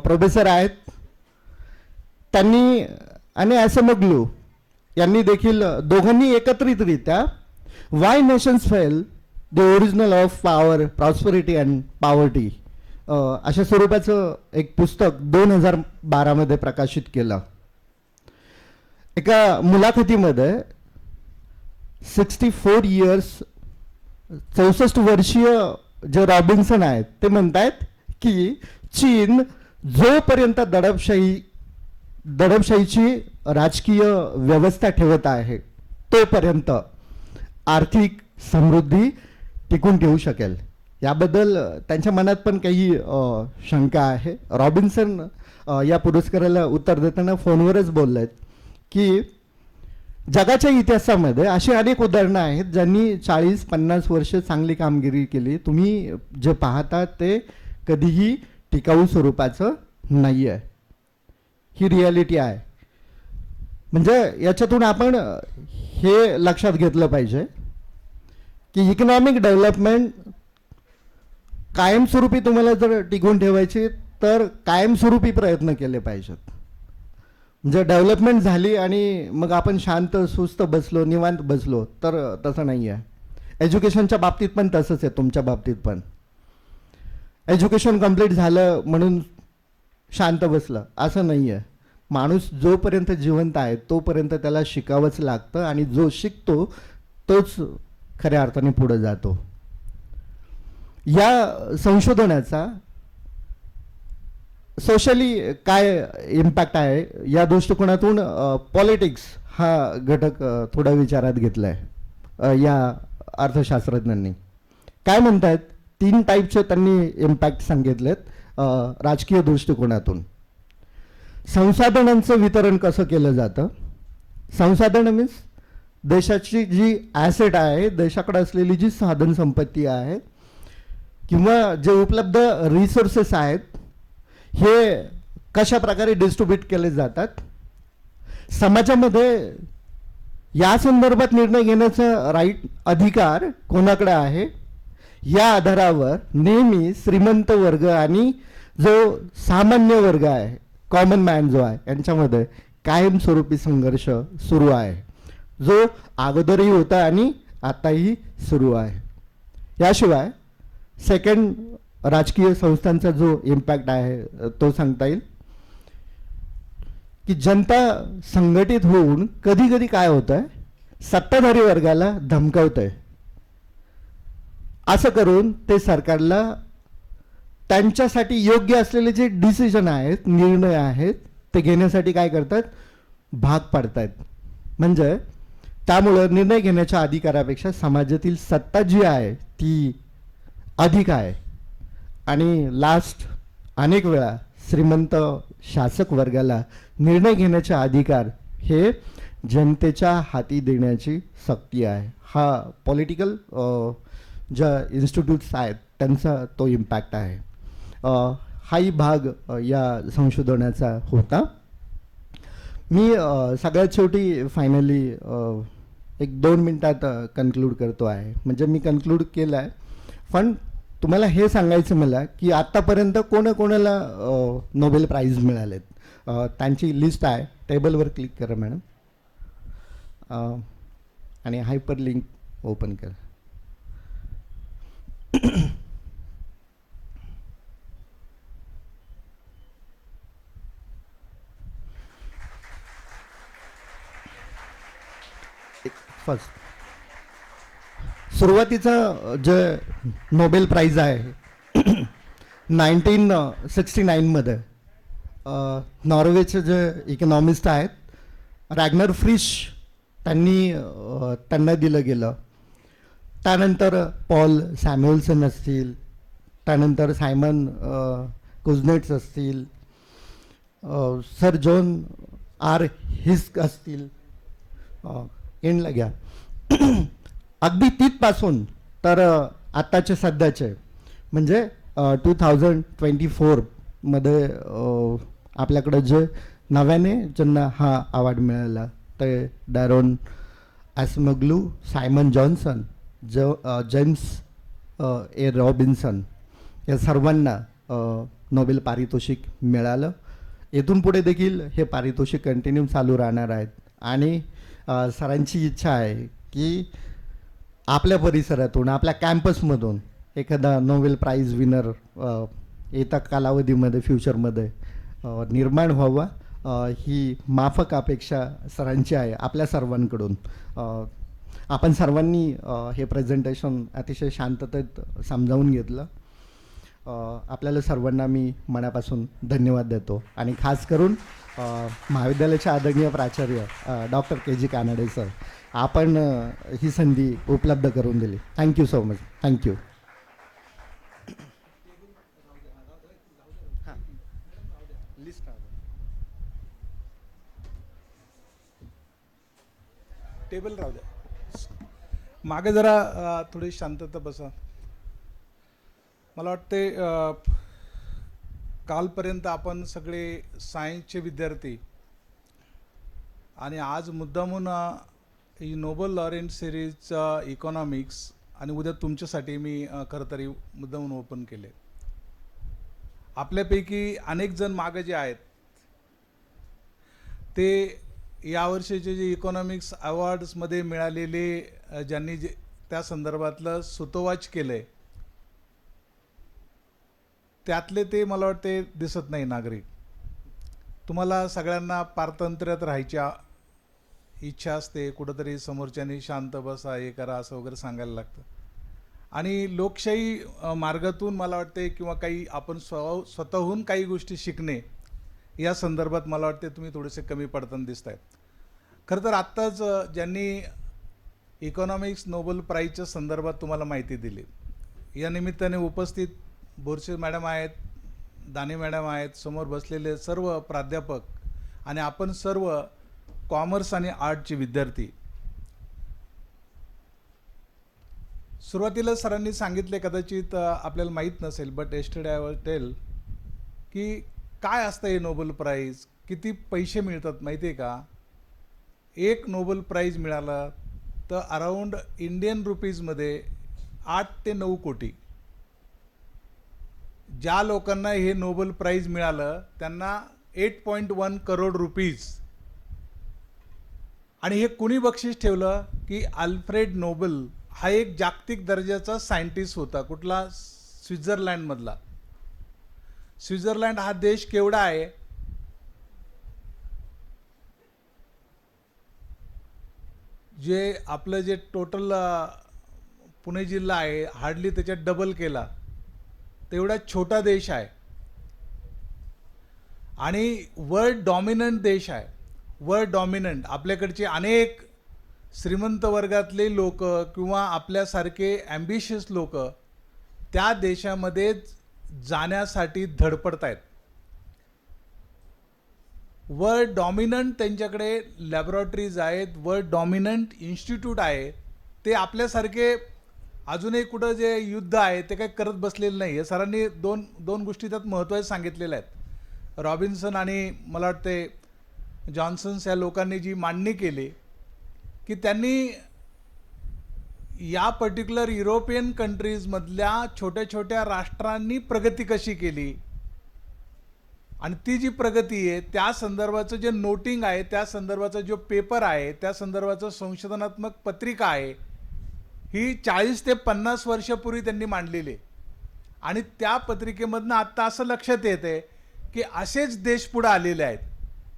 प्रोफेसर आहेत. त्यांनी आणि एसएमग्लू यांनी देखील दोघांनी एकत्रितरित्या Y nations fail, the original of power, prosperity and poverty अशा स्वरूपाचं एक पुस्तक 2012 प्रकाशित केलं. एका मुलाखतीमध्ये 64 इयर्स 64 वर्षीय जे रॉबिन्सन आहेत ते म्हणतायत की चीन जोपर्यंत दडपशाहीची राजकीय व्यवस्था ठेवत आहे तोपर्यंत आर्थिक समृद्धी टिकून ठेवू शकेल. याबद्दल त्यांच्या मनात पण काही शंका आहे. रॉबिन्सन या पुरस्काराला उत्तर देताना फोनवरच बोललेत की जगाच्या इतिहासामध्ये अशी अनेक उदाहरणं आहेत ज्यांनी 40-50 वर्ष चांगली कामगिरी केली. तुम्ही जे पाहता ते कधीही टिकाऊ स्वरूपाचं नाही आहे. ही रियालिटी आहे. म्हणजे याच्यातून आपण हे लक्षात घेतलं पाहिजे की इकॉनॉमिक डेव्हलपमेंट कायमस्वरूपी तुम्हाला जर टिकवून ठेवायची तर कायमस्वरूपी प्रयत्न केले पाहिजेत. म्हणजे डेव्हलपमेंट झाली आणि मग आपण शांत सुस्त बसलो, निवांत बसलो, तर तसं नाही आहे. एज्युकेशनच्या बाबतीत पण तसंच आहे. तुमच्या बाबतीत पण एज्युकेशन कंप्लीट झालं म्हणून शांत बसलं असं नाही आहे. माणूस जोपर्यंत जिवंत आहे तोपर्यंत त्याला शिकावंच लागतं आणि जो शिकतो तोच खऱ्या अर्थाने पुढे जातो. या संशोधनाचा सोशली काय इम्पॅक्ट आहे या दृष्टिकोनातून पॉलिटिक्स हा घटक थोडा विचारात घेतला आहे या अर्थशास्त्रज्ञांनी. काय म्हणतायत, 3 टाईपचे त्यांनी इम्पॅक्ट सांगितलेत राजकीय दृष्टिकोनातून. संसाधनांचं वितरण कसं केलं जातं. संसाधनं मीन्स देशाची जी ॲसेट आहे, देशाकडे असलेली जी साधन संपत्ती आहे किंवा जे उपलब्ध रिसोर्सेस आहेत हे कशा प्रकारे डिस्ट्रीब्यूट केले जातात. समाजामध्ये या संदर्भात निर्णय घेण्याचा अधिकार कोणाकडे आहे. या आधारावर नेहमी श्रीमंत वर्ग आणि जो सामान्य वर्ग आहे, कॉमन मॅन जो आहे, यांच्यामध्ये कायमस्वरूपी संघर्ष सुरू आहे, जो अगोदरही होता आणि आताही सुरू आहे. याशिवाय सेकंड राजकीय संस्थांचा जो इम्पॅक्ट आहे तो सांगता येईल की जनता संघटित होऊन कधी कधी काय होतं आहे, सत्ताधारी वर्गाला धमकावत आहे. असं करून ते सरकारला त्यांच्यासाठी योग्य असलेले जे डिसिजन आहेत, निर्णय आहेत, ते घेण्यासाठी काय करतात, भाग पाडतायत. म्हणजे त्यामुळं निर्णय घेण्याच्या अधिकारापेक्षा समाजातील सत्ता जी आहे ती अधिक आहे. आणि लास्ट अनेक वेळा श्रीमंत शासक वर्गाला निर्णय घेण्याचे अधिकार हे जनतेच्या हाती देण्याची सक्ती आहे. हा पॉलिटिकल ज्या इन्स्टिट्यूट्स आहेत त्यांचा तो इम्पॅक्ट आहे. हाही भाग या संशोधनाचा होता. मी सगळ्यात शेवटी फायनली एक 2 मिनटात कन्क्लूड करतो आहे. म्हणजे मी कन्क्लूड केलं आहे, पण तुम्हाला हे सांगायचं मला की आत्तापर्यंत कोणाकोणाला नोबेल प्राईज मिळालेत. त्यांची लिस्ट आहे. टेबलवर क्लिक करा मॅडम आणि हायपर लिंक ओपन करा. फर्स्ट सुरुवातीचं जे नोबेल प्राईज आहे 1969मध्ये नॉर्वेचे जे इकॉनॉमिस्ट आहेत रॅग्नर फ्रिश त्यांना दिलं गेलं. त्यानंतर पॉल सॅम्युएल्सन असतील, त्यानंतर सायमन कुझनेट्स असतील, सर जॉन आर हिस्क असतील, एंडला घ्या. अगदी तिथपासून तर आत्ताचे सध्याचे म्हणजे 2024मध्ये आपल्याकडं जे नव्याने ज्यांना हा अवॉर्ड मिळाला ते Daron Acemoglu, Simon Johnson, James A Robinson या सर्वांना नोबेल पारितोषिक मिळालं. इथून पुढे देखील हे पारितोषिक कंटिन्यू चालू राहणार आहेत. आणि सरांची इच्छा आहे की आपल्या परिसरातून, आपल्या कॅम्पसमधून एखादा नोबेल प्राईज विनर येत्या कालावधीमध्ये फ्युचरमध्ये निर्माण व्हावा. ही माफक अपेक्षा सरांची आहे आपल्या सर्वांकडून. आपण सर्वांनी हे प्रेझेंटेशन अतिशय शांततेत समजावून घेतलं. आपल्याला सर्वांना मी मनापासून धन्यवाद देतो. आणि खास करून महाविद्यालयाचे आदरणीय प्राचार्य डॉक्टर KG कानडे सर, आपण ही संधी उपलब्ध करून दिली. Thank you so much. Thank you. Table राहू द्या. मागे जरा थोडी शांतता बसा. मला वाटते कालपर्यंत आपण सगळे सायन्सचे विद्यार्थी आणि आज मुद्दामून ही नोबल लॉरेंट सिरीजचा इकॉनॉमिक्स आणि उद्या तुमच्यासाठी मी खरं तरी मुद्दामून ओपन केले. आपल्यापैकी अनेक जण मागे जे आहेत ते यावर्षीचे जे इकॉनॉमिक्स अवॉर्ड्समध्ये मिळालेले ज्यांनी जे त्या संदर्भातलं सुतोवाच केलं आहे त्यातले ते मला वाटते दिसत नाही नागरिक. तुम्हाला सगळ्यांना पारतंत्र्यात राहायची इच्छा असते. कुठंतरी समोरच्यानी शांत बसा, हे करा, असं वगैरे सांगायला लागतं. आणि लोकशाही मार्गातून मला वाटते किंवा काही आपण स्वतःहून काही गोष्टी शिकणे या संदर्भात मला वाटते तुम्ही थोडेसे कमी पडताना दिसत आहेत. खरं तर आत्ताच ज्यांनी इकॉनॉमिक्स नोबेल प्राईजच्या संदर्भात तुम्हाला माहिती दिली, या निमित्ताने उपस्थित बोरसे मॅडम आहेत, दाने मॅडम आहेत, समोर बसलेले सर्व प्राध्यापक आणि आपण सर्व कॉमर्स आणि आर्टचे विद्यार्थी. सुरुवातीला सरांनी सांगितले, कदाचित आपल्याला माहीत नसेल, but yesterday I will tell की काय असतं हे नोबेल प्राईज, किती पैसे मिळतात माहिती आहे का? एक नोबेल प्राईज मिळाला तर अराऊंड इंडियन रुपीजमध्ये 8 ते 9 कोटी. ज्या लोकांना हे नोबेल प्राईज मिळालं त्यांना 8.1 करोड रुपीज. आणि हे कुणी बक्षीस ठेवलं की अल्फ्रेड नोबेल हा एक जागतिक दर्जाचा सायंटिस्ट होता. कुठला? स्वित्झर्लंडमधला. स्वित्झर्लंड हा देश केवढा आहे? जे आपलं जे टोटल पुणे जिल्हा आहे हार्डली त्याच्यात डबल केला तेवढा छोटा देश आहे आणि वर्ल्ड डॉमिनंट देश आहे. World dominant. आपल्याकडचे अनेक श्रीमंत वर्गातले लोक किंवा आपल्यासारखे ॲम्बिशियस लोक त्या देशामध्ये जाण्यासाठी धडपडतायत. वर्ल्ड डॉमिनंट त्यांच्याकडे लॅबोरेटरीज आहेत, वर्ल्ड डॉमिनंट इन्स्टिट्यूट आहे. ते आपल्यासारखे अजूनही कुठं जे युद्ध आहे ते काही करत बसलेलं नाही. हे सरांनी दोन गोष्टी त्यात महत्त्वाच्या सांगितलेल्या आहेत. रॉबिन्सन आणि मला वाटते जॉन्सन्स या लोकांनी जी मांडणी केली की त्यांनी या पर्टिक्युलर युरोपियन कंट्रीजमधल्या छोट्या छोट्या राष्ट्रांनी प्रगती कशी केली आणि ती जी प्रगती आहे त्या संदर्भाचं जे नोटिंग आहे, त्या संदर्भाचा जो पेपर आहे, त्या संदर्भाचं संशोधनात्मक पत्रिका आहे, ही 40 ते 50 वर्षापूर्वी त्यांनी मांडलेली आहे. आणि त्या पत्रिकेमधनं आत्ता असं लक्षात येते की असेच देश पुढे आलेले आहेत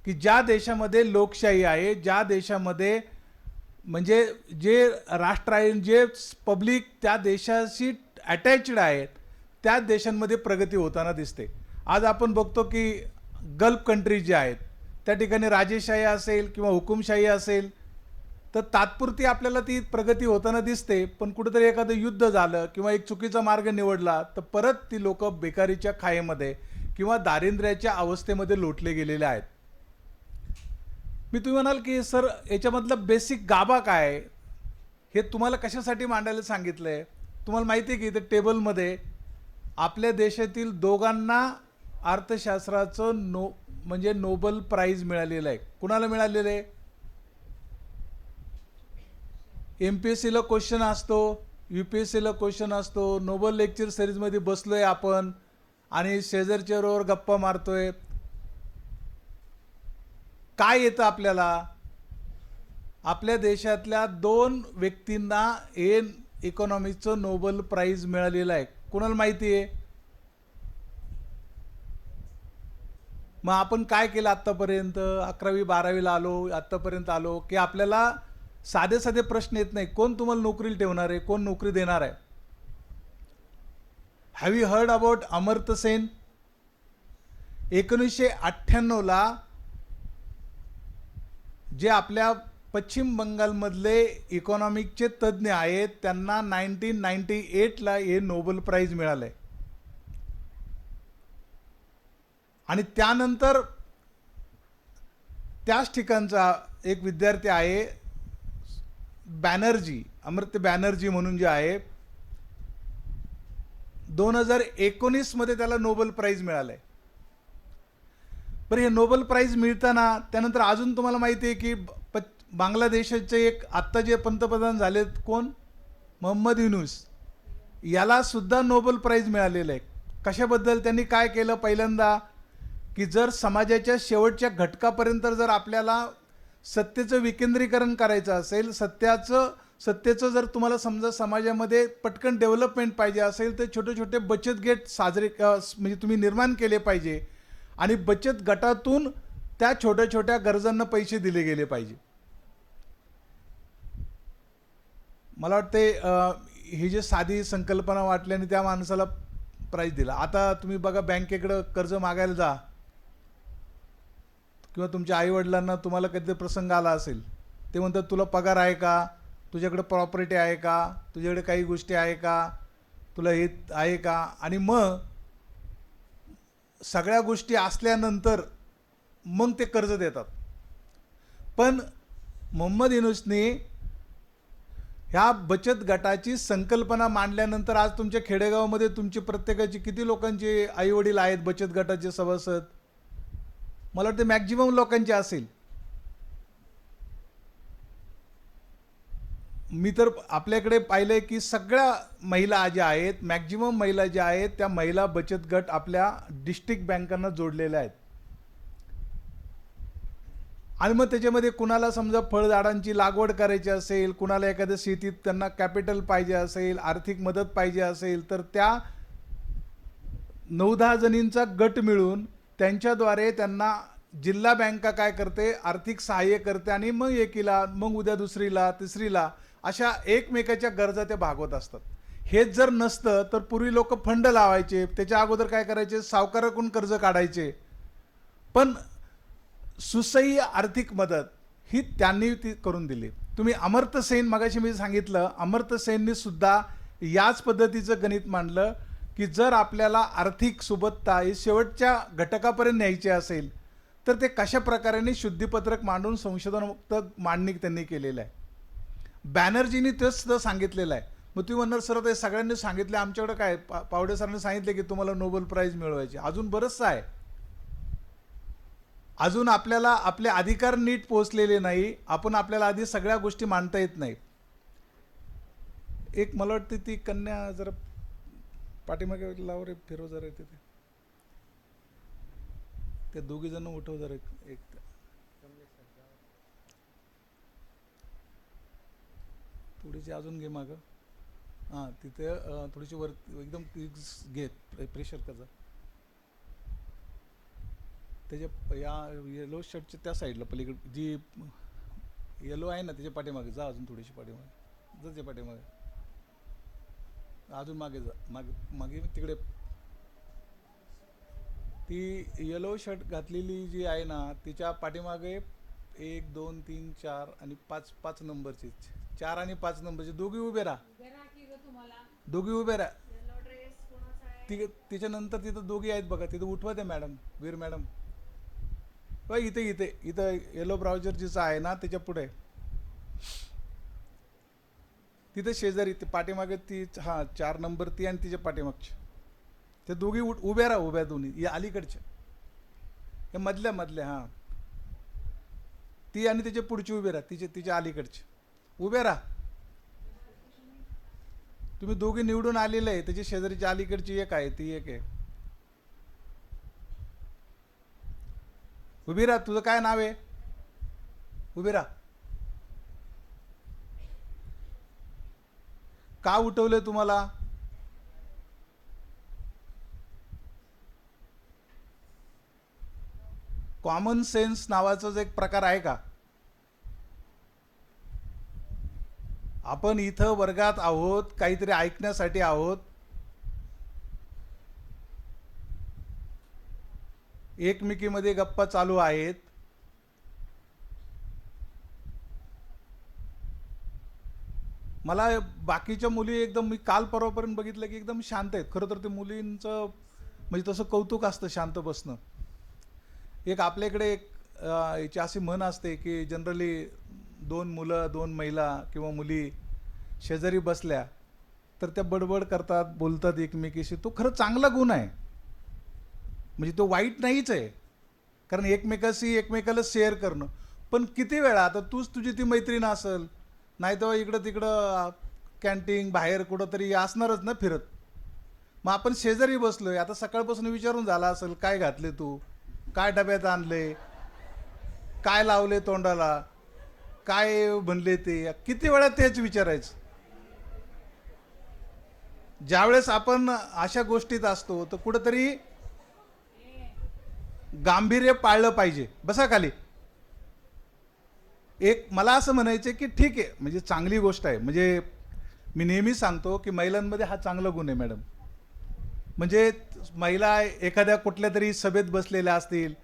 की ज्या देशामध्ये लोकशाही आहे, ज्या देशामध्ये म्हणजे जे राष्ट्र आहे, जे पब्लिक त्या देशाशी अटॅच्ड आहेत, त्या देशांमध्ये प्रगती होताना दिसते. आज आपण बघतो की गल्फ कंट्रीज जे आहेत त्या ठिकाणी राजेशाही असेल किंवा हुकुमशाही असेल तर तात्पुरती आपल्याला ती प्रगती होताना दिसते, पण कुठेतरी एखादं युद्ध झालं किंवा एक चुकीचा मार्ग निवडला तर परत ती लोक बेकारीच्या खायेमध्ये किंवा दारिद्र्याच्या अवस्थेमध्ये लोटले गेलेले आहेत. मी तुम्ही म्हणाल की सर याच्यामधला बेसिक गाभा काय आहे? हे तुम्हाला कशासाठी मांडायला सांगितलंय? तुम्हाला माहिती आहे की इथे टेबलमध्ये आपल्या देशातील दोघांना अर्थशास्त्राचं म्हणजे नोबेल प्राइज मिळालेलं आहे. कुणाला मिळालेलं आहे? MPSCला क्वेश्चन असतो, UPSCला क्वेश्चन असतो, नोबेल लेक्चर सिरीजमध्ये बसलोय आपण आणि शेजारच्या रोवर गप्पा मारतोय. काय येतं आपल्याला? आपल्या देशातल्या 2 व्यक्तींना इकॉनॉमिक्सचं नोबेल प्राइज मिळालेलं आहे. कुणाला माहिती आहे? मग आपण काय केलं आत्तापर्यंत? 11वी 12वीला आलो, आत्तापर्यंत आलो की आपल्याला साधे साधे प्रश्न येत नाही. कोण तुम्हाला नोकरीला ठेवणार आहे? कोण नोकरी देणार आहे? Have you heard about Amartya Sen? 1998ला जे आपल्या पश्चिम बंगालमधले इकॉनॉमिकचे तज्ज्ञ आहेत त्यांना 1998ला हे नोबेल प्राइज मिळालंय. आणि त्यानंतर त्याच ठिकाणचा एक विद्यार्थी आहे बॅनर्जी, अमर्त्य बॅनर्जी म्हणून जे आहे, 2019 मध्ये त्याला नोबेल प्राइज मिळालंय. बरं, हे नोबेल प्राइज मिळताना त्यानंतर अजून तुम्हाला माहिती आहे की बांगलादेशाचे एक आत्ता जे पंतप्रधान झालेत कोण? मोहम्मद युनूस, याला सुद्धा नोबेल प्राइज मिळालेलं आहे. कशाबद्दल? त्यांनी काय केलं? पहिल्यांदा की जर समाजाच्या शेवटच्या घटकापर्यंत जर आपल्याला सत्तेचं विकेंद्रीकरण करायचं असेल, सत्तेचं जर तुम्हाला समजा समाजामध्ये पटकन डेव्हलपमेंट पाहिजे असेल तर छोटे छोटे बचत गट म्हणजे तुम्ही निर्माण केले पाहिजे आणि बचत गटातून त्या छोट्या छोट्या गरजांना पैसे दिले गेले पाहिजे. मला वाटते ही जी साधी संकल्पना वाटल्याने त्या माणसाला प्राइज दिला. आता तुम्ही बघा, बँकेकडं कर्ज मागायला जा किंवा तुमच्या आईवडिलांना तुम्हाला कधी प्रसंग आला असेल, ते म्हणतात तुला पगार आहे का, तुझ्याकडे प्रॉपर्टी आहे का, तुझ्याकडे काही गोष्टी आहे का, तुला हे आहे का, आणि मग सगळ्या गोष्टी असल्यानंतर मग ते कर्ज देतात. पण मोहम्मद युनूसने ह्या बचत गटाची संकल्पना मांडल्यानंतर आज तुमच्या खेडेगावामध्ये तुमची प्रत्येकाची किती लोकांचे आईवडील आहेत बचत गटाचे सभासद? मला वाटतं मॅक्झिमम लोकांचे असेल. मी तर आपल्याकडे पाहिलंय की सगळ्या महिला ज्या आहेत, मॅक्झिमम महिला ज्या आहेत, त्या महिला बचत गट आपल्या डिस्ट्रिक्ट बँकांना जोडलेल्या आहेत. आणि मग त्याच्यामध्ये कुणाला समजा फळझाडांची लागवड करायची असेल, कुणाला एखाद्या शेतीत त्यांना कॅपिटल पाहिजे असेल, आर्थिक मदत पाहिजे असेल, तर त्या 9-10 जणींचा गट मिळून त्यांच्याद्वारे त्यांना जिल्हा बँका काय करते, आर्थिक सहाय्य करते आणि मग एकीला, मग उद्या दुसरीला, तिसरीला अशा एकमेकाच्या गरजा ते भागवत असतात. हेच जर नसतं तर पूर्वी लोक फंड लावायचे, त्याच्या अगोदर काय करायचे, सावकाराकडून कर्ज काढायचे. पण सुसह्य आर्थिक मदत ही त्यांनी ती करून दिली. तुम्ही अमर्त्य सेन, मगाशी मी सांगितलं, अमर्त्य सेननी सुद्धा याच पद्धतीचं गणित मांडलं की जर आपल्याला आर्थिक सुबत्ता ही शेवटच्या घटकापर्यंत न्यायची असेल तर ते कशा प्रकारे शुद्धीपत्रक मांडून संशोधनमुक्त मांडणी त्यांनी केलेलं आहे. बॅनर्जींनी तेच सुद्धा सांगितलेलं आहे. मग तुम्ही म्हणणार सर ते सगळ्यांनी सांगितले, आमच्याकडे काय पावडे सरांनी सांगितले की तुम्हाला नोबेल प्राईज मिळवायची. अजून बरंचसं आहे. अजून आपल्याला आपले अधिकार नीट पोहोचलेले नाही. आपल्याला आधी सगळ्या गोष्टी मांडता येत नाही. एक मला वाटते ती कन्या जरा पाठीमागे लाव रे, फिरव जरा तिथे. ते दोघी जण उठव जरा एक थोडीशी अजून घे मागं. हां तिथे थोडीशी वर एकदम घे, प्रेशर कर जा. त्याच्या या येलो शर्टच्या त्या साईडला पलीकडे जी येलो आहे ना त्याच्या पाठीमागे जा, अजून थोडीशी पाठीमागे जा, त्या पाठीमागे अजून मागे जा, मागे तिकडे. ती येलो शर्ट घातलेली जी आहे ना तिच्या पाठीमागे 1 2 3 4 आणि 5 नंबरची, 4 आणि 5 नंबरची दोघी उभे राहा. दोघी उभे राहा. तिच्यानंतर तिथं दोघी आहेत बघा, तिथं उठवा त्या मॅडम, वीर मॅडम. इथे इथे इथं येलो ब्राउजर जिचं आहे ना त्याच्या पुढे तिथे शेजारी ते पाठीमागे ती 4 नंबर ती आणि तिच्या पाठीमागची ते दोघी उभ्या राहा. उभ्या दोन्ही या अलीकडच्या, हे मधल्या हां ती आणि त्याच्या पुढची उभे राहा, तिच्या अलीकडची उभे राहा. तुम्ही दोघी निवडून आलेले आहे. त्याची शेजारीच्या अलीकडची एक आहे, ती एक आहे. उभी राहा. तुझं काय नाव आहे? उभी राहा. का उठवले तुम्हाला? कॉमन सेन्स नावाचा एक प्रकार आहे का? आपण इथं वर्गात आहोत, काहीतरी ऐकण्यासाठी आहोत. एकमेकीमध्ये गप्पा चालू आहेत. मला बाकीच्या मुली एकदम, मी काल परवापर्यंत बघितलं की एकदम शांत आहेत. खरं तर ते मुलींचं म्हणजे तसं कौतुक असतं शांत बसणं. एक आपल्याकडे एक याची अशी म्हण असते की जनरली 2 मुलं 2 महिला किंवा मुली शेजारी बसल्या तर त्या बडबड करतात, बोलतात एकमेकीशी. तो खरं चांगला गुण आहे, म्हणजे तो वाईट नाहीच आहे. कारण एकमेकाला शेअर करणं. पण किती वेळा आता तुझी ती मैत्रीण असेल, नाही तर इकडं तिकडं कॅन्टीन बाहेर कुठंतरी असणारच ना फिरत. मग आपण शेजारी बसलोय, आता सकाळपासून विचारून झाला असेल काय घातले तू, काय डब्यात आणले, काय लावले तोंडाला, काय म्हणले ते. किती वेळा तेच विचारायचं. ज्यावेळेस आपण अशा गोष्टीत असतो तर कुठंतरी गांभीर्य पाळलं पाहिजे. बसा खाली. एक मला असं म्हणायचं की ठीक आहे, म्हणजे चांगली गोष्ट आहे. म्हणजे मी नेहमी सांगतो की महिलांमध्ये हा चांगला गुण आहे मॅडम. म्हणजे महिला एखाद्या कुठल्या तरी सभेत बसलेल्या असतील,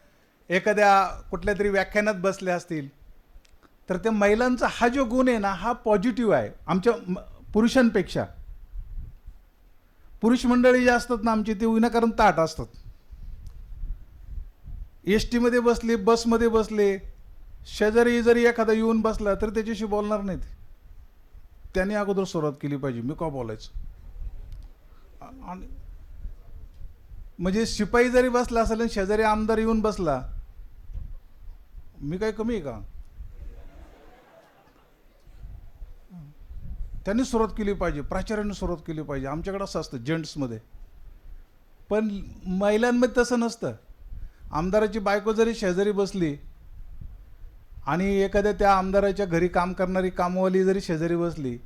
एखाद्या कुठल्या तरी व्याख्यानात बसल्या असतील, तर त्या महिलांचा हा जो गुण आहे ना हा पॉझिटिव्ह आहे आमच्या पुरुषांपेक्षा. पुरुष मंडळी जे असतात ना आमची ते विनाकारण ताट असतात. एस टीमध्ये बसले, बसमध्ये बसले, शेजारी जरी एखादा येऊन बसला तर त्याच्याशी बोलणार नाहीत. त्याने अगोदर सुरुवात केली पाहिजे, मी का बोलायचं. आणि म्हणजे शिपाई जरी बसला असेल आणि शेजारी आमदार येऊन बसला, मी काय कमी आहे का? त्यांनी सुरुवात केली पाहिजे, प्राचार्याने सुरुवात केली पाहिजे. आमच्याकडे असं असतं जेंट्समध्ये. पण महिलांमध्ये तसं नसतं. आमदाराची बायको जरी शेजारी बसली आणि एखाद्या त्या आमदाराच्या घरी काम करणारी कामवाली जरी शेजारी बसली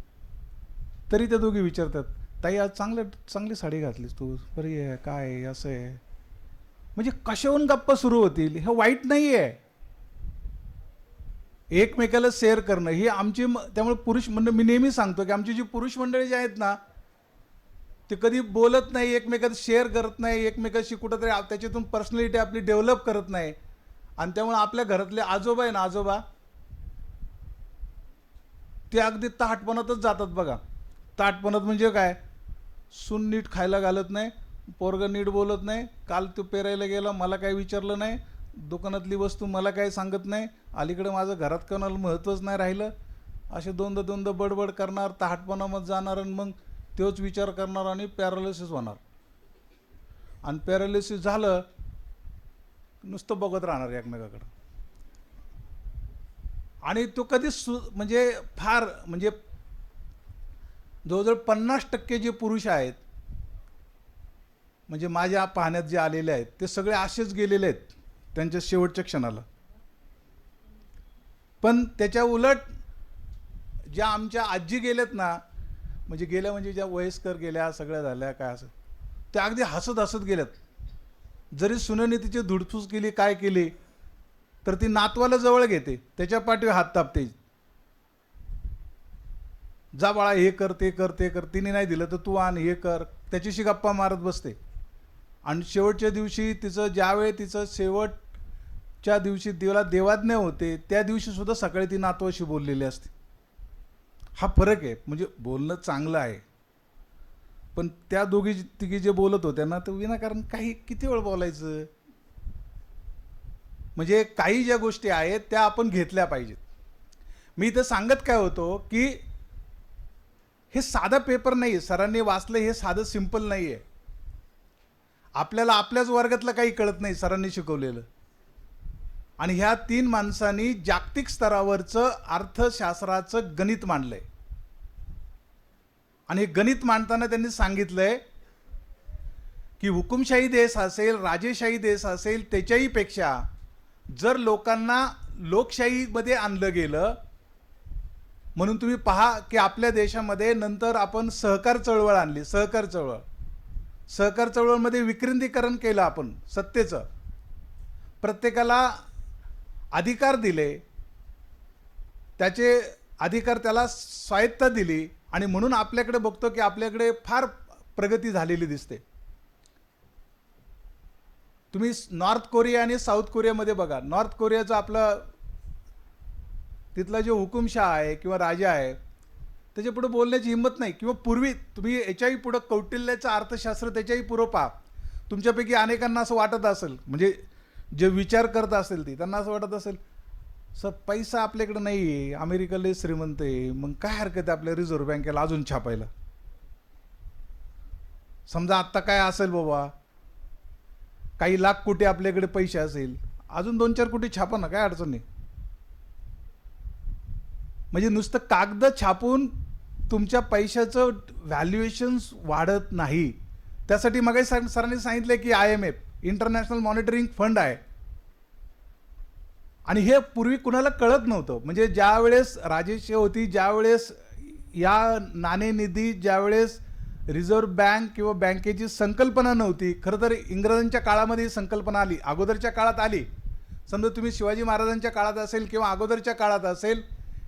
तरी त्या दोघी विचारतात, ताई आज चांगली साडी घातलीस तू, बरी आहे, काय आहे, असं आहे. म्हणजे कशाहून गप्पा सुरू होतील. हे वाईट नाही आहे. एकमेकाला शेअर करणं ही आमची, त्यामुळे पुरुष मंडळ, मी नेहमी सांगतो की आमची जी पुरुष मंडळी जी आहेत ना ते कधी बोलत नाही, एकमेकात शेअर करत नाही, एकमेकाशी कुठंतरी त्याच्यातून पर्सनॅलिटी आपली डेव्हलप करत नाही. आणि त्यामुळे आपल्या घरातले आजोबा आहे ना, आजोबा ते अगदी ताटपणातच जातात बघा. ताटपणात म्हणजे काय, सून नीट खायला घालत नाही, पोरगं नीट बोलत नाही, काल तो पेरायला गेला मला काही विचारलं नाही, दुकानातली वस्तू मला काही सांगत नाही, अलीकडे माझं घरात कोणाला महत्त्वच नाही राहिलं, असे दोनदा बडबड करणार, तहाटपणामध्ये जाणार आणि मग तोच विचार करणार आणि पॅरालिसिस होणार. आणि पॅरालिसिस झालं नुसतं बघत राहणार एकमेकाकडं. आणि तो कधी म्हणजे फार म्हणजे जवळजवळ 50% जे पुरुष आहेत म्हणजे माझ्या पाहण्यात जे आलेले आहेत ते सगळे असेच गेलेले आहेत त्यांच्या शेवटच्या क्षणाला. पण त्याच्या उलट ज्या आमच्या आजी गेल्यात ना, म्हणजे गेल्या म्हणजे ज्या वयस्कर गेल्या सगळ्या झाल्या काय असं, त्या अगदी हसत हसत गेल्यात. जरी सुनेने तिची धुडफूस केली काय केली तर ती नातवाला जवळ घेते, त्याच्या पाठीवर हात तापते, जा बाळा हे कर ते कर ते कर, तिने नाही दिलं तर तू आण हे कर, त्याच्याशी गप्पा मारत बसते. आणि शेवटच्या दिवशी तिचं ज्यावेळी तिचं शेवटच्या दिवशी तिला देवाज्ञा होते त्या दिवशी सुद्धा सकाळी ती नातवाशी बोललेली असते. हा फरक आहे. म्हणजे बोलणं चांगलं आहे, पण त्या दोघी तिघी जे बोलत होत्या ना तर विनाकारण काही किती वेळ बोलायचं. म्हणजे काही ज्या गोष्टी आहेत त्या आपण घेतल्या पाहिजेत. मी इथं सांगत काय होतो की हे साधा पेपर नाही, सरांनी वाचलं हे साधं सिंपल नाही आहे. आपल्याला आपल्याच वर्गातलं काही कळत नाही सरांनी शिकवलेलं. आणि ह्या 3 माणसांनी जागतिक स्तरावरचं अर्थशास्त्राचं गणित मांडलंय. आणि हे गणित मांडताना त्यांनी सांगितलंय की हुकुमशाही देश असेल, राजेशाही देश असेल, त्याच्याही पेक्षा जर लोकांना लोकशाहीमध्ये आणलं गेलं, म्हणून तुम्ही पहा की आपल्या देशामध्ये नंतर आपण सहकार चळवळ आणली. सहकार चळवळमध्ये विकेंद्रीकरण केलं आपण सत्तेचं, प्रत्येकाला अधिकार दिले, त्याचे अधिकार त्याला स्वायत्तता दिली. आणि म्हणून आपल्याकडे बघतो की आपल्याकडे फार प्रगती झालेली दिसते. तुम्ही नॉर्थ कोरिया आणि साऊथ कोरियामध्ये बघा. नॉर्थ कोरियाचं आपलं तिथला जो हुकुमशाह आहे किंवा राजा आहे त्याच्या पुढे बोलण्याची हिंमत नाही. किंवा पूर्वी तुम्ही याच्याही पुढं कौटिल्याचं अर्थशास्त्र त्याच्याही पुढं पहा. तुमच्यापैकी अनेकांना असं वाटत असेल, म्हणजे जे विचार करत असेल ती त्यांना असं वाटत असेल सर पैसा आपल्याकडे नाही आहे, अमेरिका लय श्रीमंत आहे, मग काय हरकत आहे आपल्या रिझर्व्ह बँकेला अजून छापायला. समजा आत्ता काय असेल बाबा, काही लाख कोटी आपल्याकडे पैसे असेल, अजून 2-4 कोटी छापा ना, काय अडचण नाही. म्हणजे नुसतं कागद छापून तुमच्या पैशाचं व्हॅल्युएशन्स वाढत नाही. त्यासाठी मग सरांनी सांगितलं की IMF इंटरनॅशनल मॉनिटरिंग फंड आहे. आणि हे पूर्वी कुणाला कळत नव्हतं. म्हणजे ज्या वेळेस राजेशाही होती, ज्यावेळेस या नाणेनिधी, ज्यावेळेस रिझर्व्ह बँक किंवा बँकेची संकल्पना नव्हती. खरं तर इंग्रजांच्या काळामध्ये ही संकल्पना आली, अगोदरच्या काळात आली. समजा तुम्ही शिवाजी महाराजांच्या काळात असेल किंवा अगोदरच्या काळात असेल,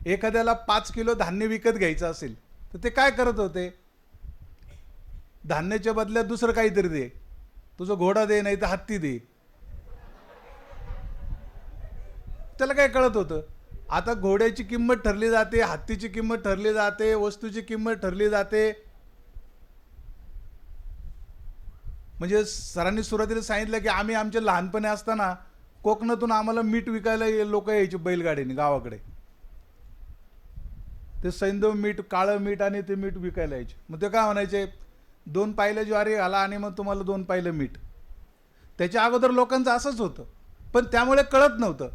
एखाद्याला 5 किलो धान्य विकत घ्यायचं असेल तर ते काय करत होते, धान्याच्या बदल्यात दुसरं काहीतरी दे, तुझं घोडा दे नाही तर हत्ती दे. त्याला काय कळत होतं. आता घोड्याची किंमत ठरली जाते, हत्तीची किंमत ठरली जाते, वस्तूची किंमत ठरली जाते. म्हणजे सरांनी सुरुवातीला सांगितलं की आम्ही आमच्या लहानपणी असताना कोकणातून आम्हाला मीठ विकायला लोक यायचे बैलगाडीने गावाकडे. ते सैंधव मीठ, काळं मीठ आणि ते मीठ विकायला यायचे. मग ते काय म्हणायचे, 2 पायलं ज्वारी घाला आणि मग तुम्हाला 2 पायलं मीठ. त्याच्या अगोदर लोकांचं असंच होतं, पण त्यामुळे कळत नव्हतं.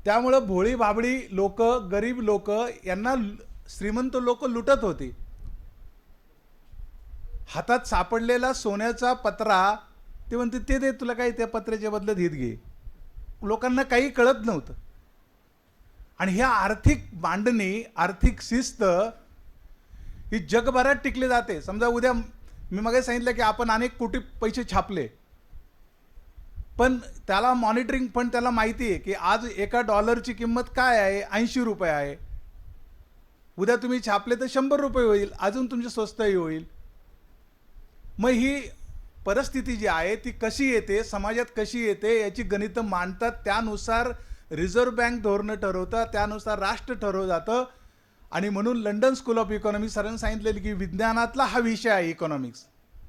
त्यामुळं भोळी भाबडी लोक, गरीब लोक यांना श्रीमंत लोक लुटत होती. हातात सापडलेला सोन्याचा पत्रा ते म्हणते ते दे, तुला काय त्या पत्र्याच्या बदल्यात हित घे. लोकांना काही कळत नव्हतं. आणि ह्या आर्थिक मांडणी, आर्थिक शिस्त ही जगभरात टिकली जाते. समजा उद्या मी मग सांगितलं की आपण अनेक कोटी पैसे छापले, पण त्याला मॉनिटरिंग फंड त्याला माहिती आहे की आज $1 किंमत काय आहे, 80 रुपये आहे. उद्या तुम्ही छापले तर 100 रुपये होईल, अजून तुमची स्वस्तही होईल. मग ही परिस्थिती जी आहे ती कशी येते, समाजात कशी येते याची गणितं मांडतात. त्यानुसार रिझर्व्ह बँक धोरणं ठरवतात, त्यानुसार राष्ट्र ठरवलं जातं. आणि म्हणून लंडन स्कूल ऑफ इकॉनॉमिक्स सरांनी सांगितलेलं की विज्ञानातला हा विषय आहे इकॉनॉमिक्स,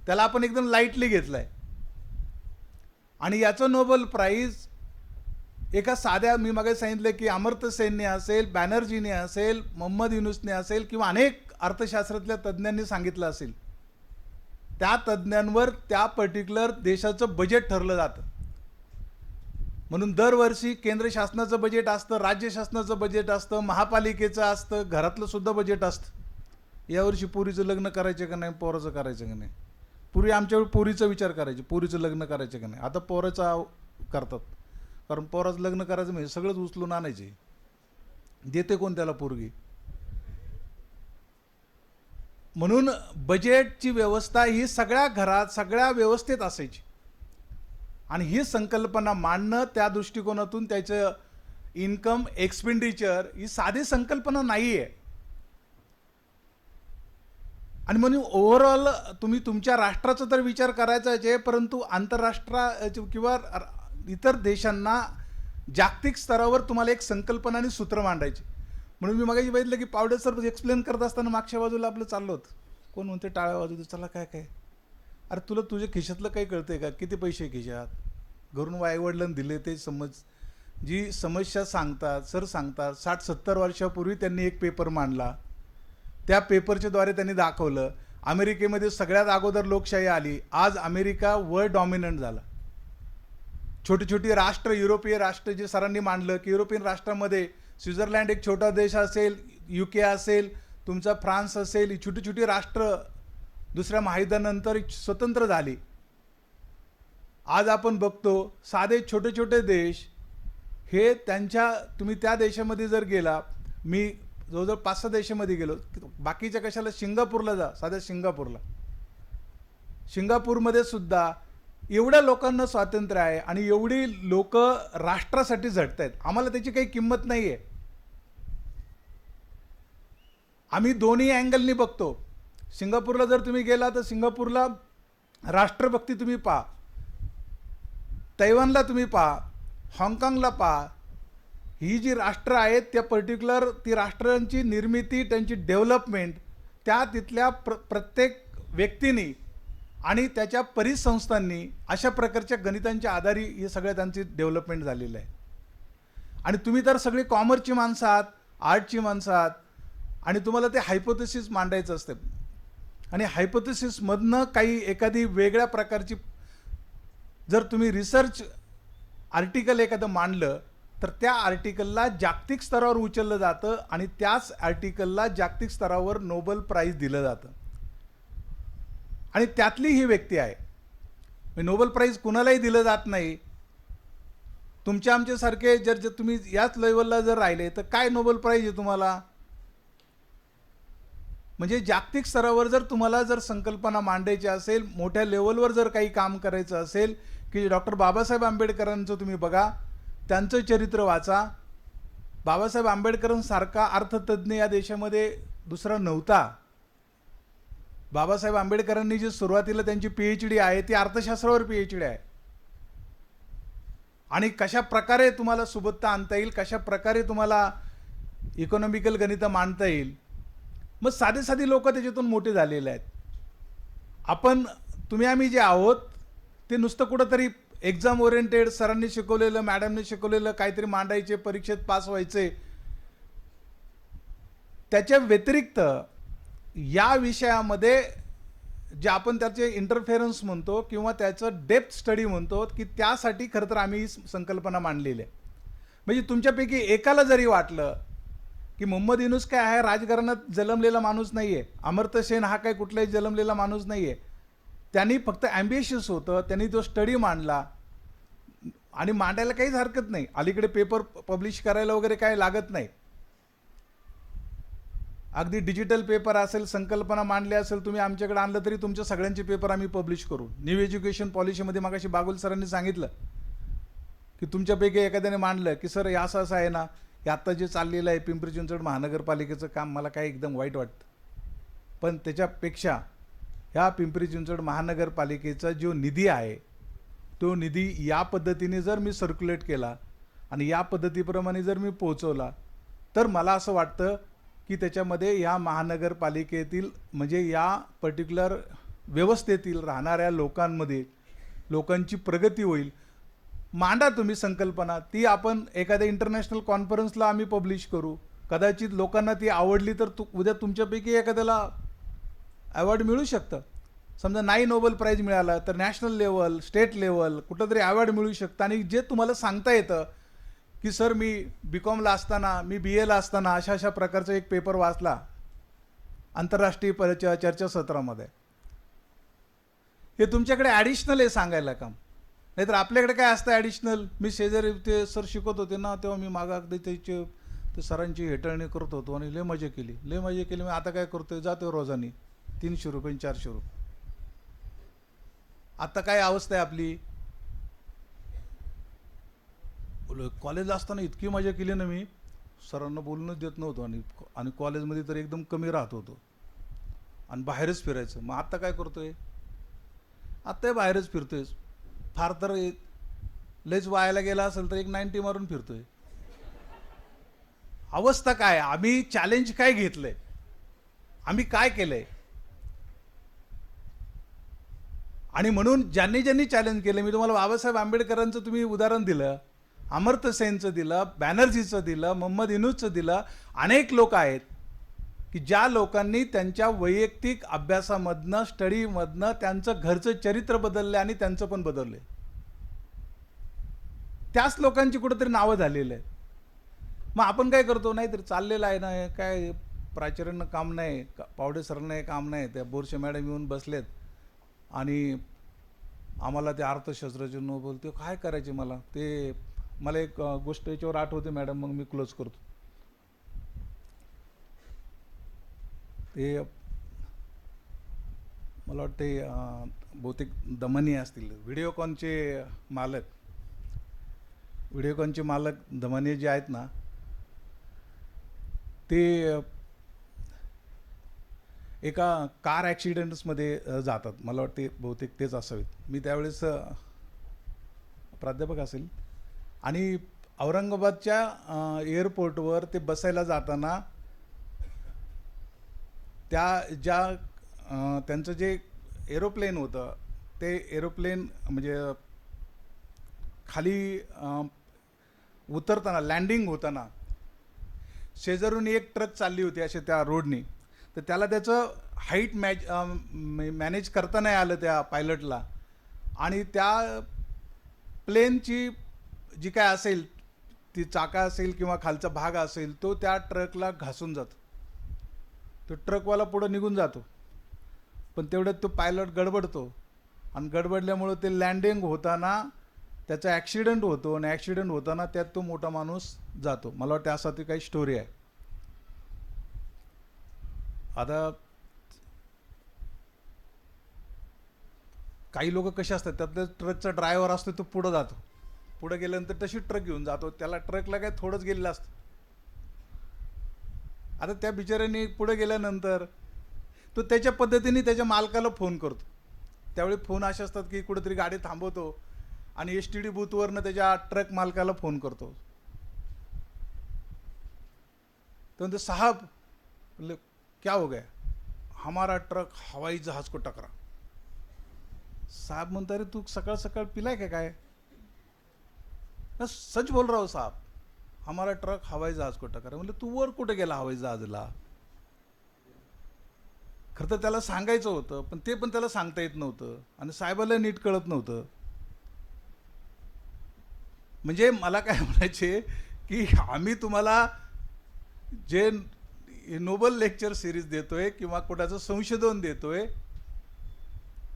त्याला आपण एकदम लाईटली घेतला आहे. आणि याचं नोबेल प्राईज एका साध्या, मी मागे सांगितलं की अमर्त्य सेनने असेल, बॅनर्जीने असेल, मोहम्मद युनुसने असेल किंवा अनेक अर्थशास्त्रातल्या तज्ज्ञांनी सांगितलं असेल, त्या तज्ज्ञांवर त्या पर्टिक्युलर देशाचं बजेट ठरलं जातं. म्हणून दरवर्षी केंद्र शासनाचं बजेट असतं, राज्य शासनाचं बजेट असतं, महापालिकेचं असतं, घरातलं सुद्धा बजेट असतं. यावर्षी पोरीचं लग्न करायचं का नाही, पोराचं करायचं का नाही. पूर्वी आमच्यावेळी पोरीचा विचार करायचे, पोरीचं लग्न करायचं का नाही. आता पोराचं करतात, कारण पोराचं लग्न करायचं म्हणजे सगळंच उचलून आणायचे. देते कोण त्याला पोरगी. म्हणून बजेटची व्यवस्था ही सगळ्या घरात, सगळ्या व्यवस्थेत असायची. आणि ही संकल्पना मांडणं, त्या दृष्टिकोनातून त्याचं इन्कम एक्सपेंडिचर ही साधी संकल्पना नाही आहे. आणि म्हणून ओव्हरऑल तुम्ही तुमच्या राष्ट्राचा तर विचार करायचाच आहे, परंतु आंतरराष्ट्र किंवा इतर देशांना जागतिक स्तरावर तुम्हाला एक संकल्पना आणि सूत्र मांडायची. म्हणून मी मागाशी बघितलं की पावडे सर एक्सप्लेन करत असताना मागच्या बाजूला आपलं चाललं होतं, कोण म्हणते टाळ्या वाजवते, चला काय काय. अरे तुला तुझ्या खिशातलं काही कळतंय का, किती पैसे खिशात, घरून आईवडिलांनी दिले ते समज. जी समस्या सांगतात सर सांगतात, 60-70 वर्षापूर्वी त्यांनी एक पेपर मांडला, त्या पेपरच्या द्वारे त्यांनी दाखवलं अमेरिकेमध्ये सगळ्यात अगोदर लोकशाही आली. आज अमेरिका वर्ल्ड डॉमिनंट झाला. छोटी छोटी राष्ट्र, युरोपीय राष्ट्र जे सरांनी मांडलं की युरोपियन राष्ट्रामध्ये स्वित्झर्लंड एक छोटा देश असेल, UK असेल, तुमचा फ्रान्स असेल, ही छोटी छोटी राष्ट्र दुसऱ्या महायुद्धानंतर स्वतंत्र झाली. आज आपण बघतो साधे छोटे छोटे देश हे त्यांच्या, तुम्ही त्या देशामध्ये जर गेला, मी जवळजवळ 5-6 देशामध्ये गेलो, बाकीच्या कशाला सिंगापूरला जा, साध्या सिंगापूरमध्ये सुद्धा एवढ्या लोकांना स्वातंत्र्य आहे आणि एवढी लोक राष्ट्रासाठी झटत आहेत. आम्हाला त्याची काही किंमत नाही आहे. आम्ही दोन्ही अँगलनी बघतो. सिंगापूरला जर तुम्ही गेला तर सिंगापूरला राष्ट्रभक्ती तुम्ही पहा, तैवानला तुम्ही पहा, हाँगकाँगला पहा. ही जी राष्ट्र आहेत त्या पर्टिक्युलर ती राष्ट्रांची निर्मिती, त्यांची डेव्हलपमेंट त्या तिथल्या प्रत्येक व्यक्तींनी आणि त्याच्या परिसंस्थांनी अशा प्रकारच्या गणितांच्या आधारे हे सगळ्या त्यांची डेव्हलपमेंट झालेलं आहे. आणि तुम्ही तर सगळे कॉमर्सची माणसं आहात, आर्टची माणसं आहात, आणि तुम्हाला ते हायपोथेसिस मांडायचं असते. आणि हायपोथेसिसमधनं काही एखादी वेगळ्या प्रकारची जर तुम्ही रिसर्च आर्टिकल एखादं मांडलं तर त्या आर्टिकलला जागतिक स्तरावर उचललं जातं आणि त्याच आर्टिकलला जागतिक स्तरावर नोबेल प्राईज दिलं जातं. आणि त्यातली ही व्यक्ती आहे. नोबेल प्राईज कुणालाही दिलं जात नाही. तुमच्या आमच्यासारखे जर तुम्ही याच लेवलला जर राहिले तर काय नोबेल प्राईज आहे तुम्हाला. म्हणजे जागतिक स्तरावर जर तुम्हाला जर संकल्पना मांडायची असेल, मोठ्या लेवलवर जर काही काम करायचं असेल, की डॉक्टर बाबासाहेब आंबेडकरांचं तुम्ही बघा, त्यांचं चरित्र वाचा. बाबासाहेब आंबेडकरांसारखा अर्थतज्ज्ञ या देशामध्ये दुसरा नव्हता. बाबासाहेब आंबेडकरांनी जी सुरुवातीला त्यांची PhD आहे ती अर्थशास्त्रावर PhD आहे. आणि कशा प्रकारे तुम्हाला सुबत्ता आणता येईल, कशा प्रकारे तुम्हाला इकॉनॉमिकल गणितं मांडता येईल. मग साधे साधी लोक त्याच्यातून मोठे झालेले आहेत. आपण तुम्ही आम्ही जे आहोत ते नुसतं कुठंतरी एक्झाम ओरिएंटेड, सरांनी शिकवलेलं, मॅडमने शिकवलेलं काहीतरी मांडायचे, परीक्षेत पास व्हायचे. त्याच्या व्यतिरिक्त या विषयामध्ये जे आपण त्याचे इंटरफेरन्स म्हणतो किंवा त्याचं डेप्थ स्टडी म्हणतो, की त्यासाठी खरं तर आम्ही ही संकल्पना मांडलेली आहे. म्हणजे तुमच्यापैकी एकाला जरी वाटलं की मोहम्मद युनुस काय आहे, राजघराण्यात जन्मलेला माणूस नाही आहे, अमर्त्य सेन हा काय कुठलाही जन्मलेला माणूस नाही आहे, त्यांनी फक्त ॲम्बिशियस होतं, त्यांनी तो स्टडी मांडला आणि मांडायला काहीच हरकत नाही. अलीकडे पेपर पब्लिश करायला वगैरे काय लागत नाही. अगदी डिजिटल पेपर असेल, संकल्पना मांडली असेल, तुम्ही आमच्याकडे आणलं तरी तुमच्या सगळ्यांचे पेपर आम्ही पब्लिश करू. न्यू एज्युकेशन पॉलिसीमध्ये मागाशी बागुल सरांनी सांगितलं की तुमच्यापैकी एखाद्याने मांडलं की सर हे असं असं आहे ना, हे आत्ता जे चाललेलं आहे पिंपरी चिंचवड महानगरपालिकेचं काम, मला काय एकदम वाईट वाटतं. पण त्याच्यापेक्षा ह्या पिंपरी चिंचवड महानगरपालिकेचा जो निधी आहे तो निधी या पद्धतीने जर मी सर्क्युलेट केला आणि या पद्धतीप्रमाणे जर मी पोहोचवला तर मला असं वाटतं की त्याच्यामध्ये या महानगरपालिकेतील म्हणजे या पर्टिक्युलर व्यवस्थेतील राहणाऱ्या लोकांची प्रगती होईल. मांडा तुम्ही संकल्पना, ती आपण एखाद्या इंटरनॅशनल कॉन्फरन्सला आम्ही पब्लिश करू. कदाचित लोकांना ती आवडली तर उद्या तुमच्यापैकी एखाद्याला अवॉर्ड मिळू शकतं. समजा नाही नोबेल प्राईज मिळाला तर नॅशनल लेवल, स्टेट लेवल कुठंतरी अवॉर्ड मिळू शकतं. आणि जे तुम्हाला सांगता येतं की सर मी BComला असताना, मी BAला असताना अशा अशा प्रकारचा एक पेपर वाचला आंतरराष्ट्रीय चर्चासत्रामध्ये, हे तुमच्याकडे ॲडिशनल आहे सांगायला काम. नाहीतर आपल्याकडे काय असतं ॲडिशनल, मी शेजारी ते सर शिकवत होते ना तेव्हा मी मागं अगदी ते सरांची हेटाळणी करत होतो आणि लय मजा केली. मी आता काय करतोय, जातो रोजानी 300 रुपये 400 रुपये. आता काय अवस्था आहे आपली. कॉलेजला असताना इतकी मजा केली ना मी, सरांना बोलूनच देत नव्हतो आणि कॉलेजमध्ये तर एकदम कमी राहत होतो आणि बाहेरच फिरायचं. मग आता काय करतोय, आत्ता बाहेरच फिरतोय. फार तर लयच वायाला गेला असेल तर एक 90 मारून फिरतोय. अवस्था काय, आम्ही चॅलेंज काय घेतलंय, आम्ही काय केलंय. आणि म्हणून ज्यांनी चॅलेंज केलं, मी तुम्हाला बाबासाहेब आंबेडकरांचं तुम्ही उदाहरण दिलं, अमर्त्य सेनचं दिलं, बॅनर्जीचं दिलं, मोहम्मद युनूसचं दिलं. अनेक लोक आहेत की ज्या लोकांनी त्यांच्या वैयक्तिक अभ्यासामधनं, स्टडीमधनं त्यांचं घरचं चरित्र बदलले आणि त्यांचं पण बदलले. त्याच लोकांची कुठेतरी नावं झालेली आहेत. मग आपण काय करतो, नाही तर चाललेलं आहे ना, काय प्राचार्यांना काम नाही, पावडे सरांना काम नाही, त्या बोरशे मॅडम येऊन बसलेत आणि आम्हाला ते अर्थशास्त्राचे नोबेल, ते काय करायचे. मला एक गोष्ट याच्यावर आठवते मॅडम, मग मी क्लोज करतो. ते मला वाटते बहुतेक दमनी असतील, व्हिडिओकॉनचे मालक दमनी जे आहेत ना, ते एका कार ॲक्सिडेंट्समध्ये जातात. मला वाटते बहुतेक तेच असावेत. मी त्यावेळेस प्राध्यापक असेल आणि औरंगाबादच्या एअरपोर्टवर ते बसायला जाताना त्यांचं जे एरोप्लेन होतं, ते एरोप्लेन म्हणजे खाली उतरताना, लँडिंग होताना शेजारून एक ट्रक चालली होती असे त्या रोडनी, तर त्याला त्याचं हाईट मॅनेज करता नाही आलं त्या पायलटला. आणि त्या प्लेनची जी काय असेल, ती चाका असेल किंवा खालचा भाग असेल, तो त्या ट्रकला घासून जातो. तो ट्रकवाला पुढं निघून जातो, पण तेवढ्यात तो पायलट गडबडतो आणि गडबडल्यामुळं ते लँडिंग होताना त्याचा ॲक्सिडेंट होतो आणि ॲक्सिडेंट होताना त्यात तो मोठा माणूस जातो. मला वाटतं त्यासाठी काही स्टोरी आहे. आता काही लोक कसे असतात, त्यातल्या ट्रकचा ड्रायव्हर असतो तो पुढं जातो, पुढे गेल्यानंतर तशी ट्रक घेऊन जातो, त्याला ट्रकला काय थोडंच गेलेलं असतं. आता त्या बिचाऱ्याने पुढे गेल्यानंतर तो त्याच्या पद्धतीने त्याच्या मालकाला फोन करतो. त्यावेळी फोन असे असतात की कुठेतरी गाडी थांबवतो आणि STD बूथवरनं त्याच्या ट्रक मालकाला फोन करतो. तो म्हणतो, साहब बोले क्या हो गया, हमारा ट्रक हवाई जहाज को टकरा. साहब म्हणता, अरे तू सकाळ सकाळ पिलाय काय. सच बोल रहा हो साहब, हमारा ट्रक हवाई जहाज को टकरा. म्हणजे तू वर कुठे गेला हवाई जहाजला. खरं तर त्याला सांगायचं होतं, पण ते पण त्याला सांगता येत नव्हतं आणि साहेबाला नीट कळत नव्हतं. म्हणजे मला काय म्हणायचे की आम्ही तुम्हाला जे नोबेल लेक्चर सिरीज देतोय किंवा कुणाचं संशोधन देतोय,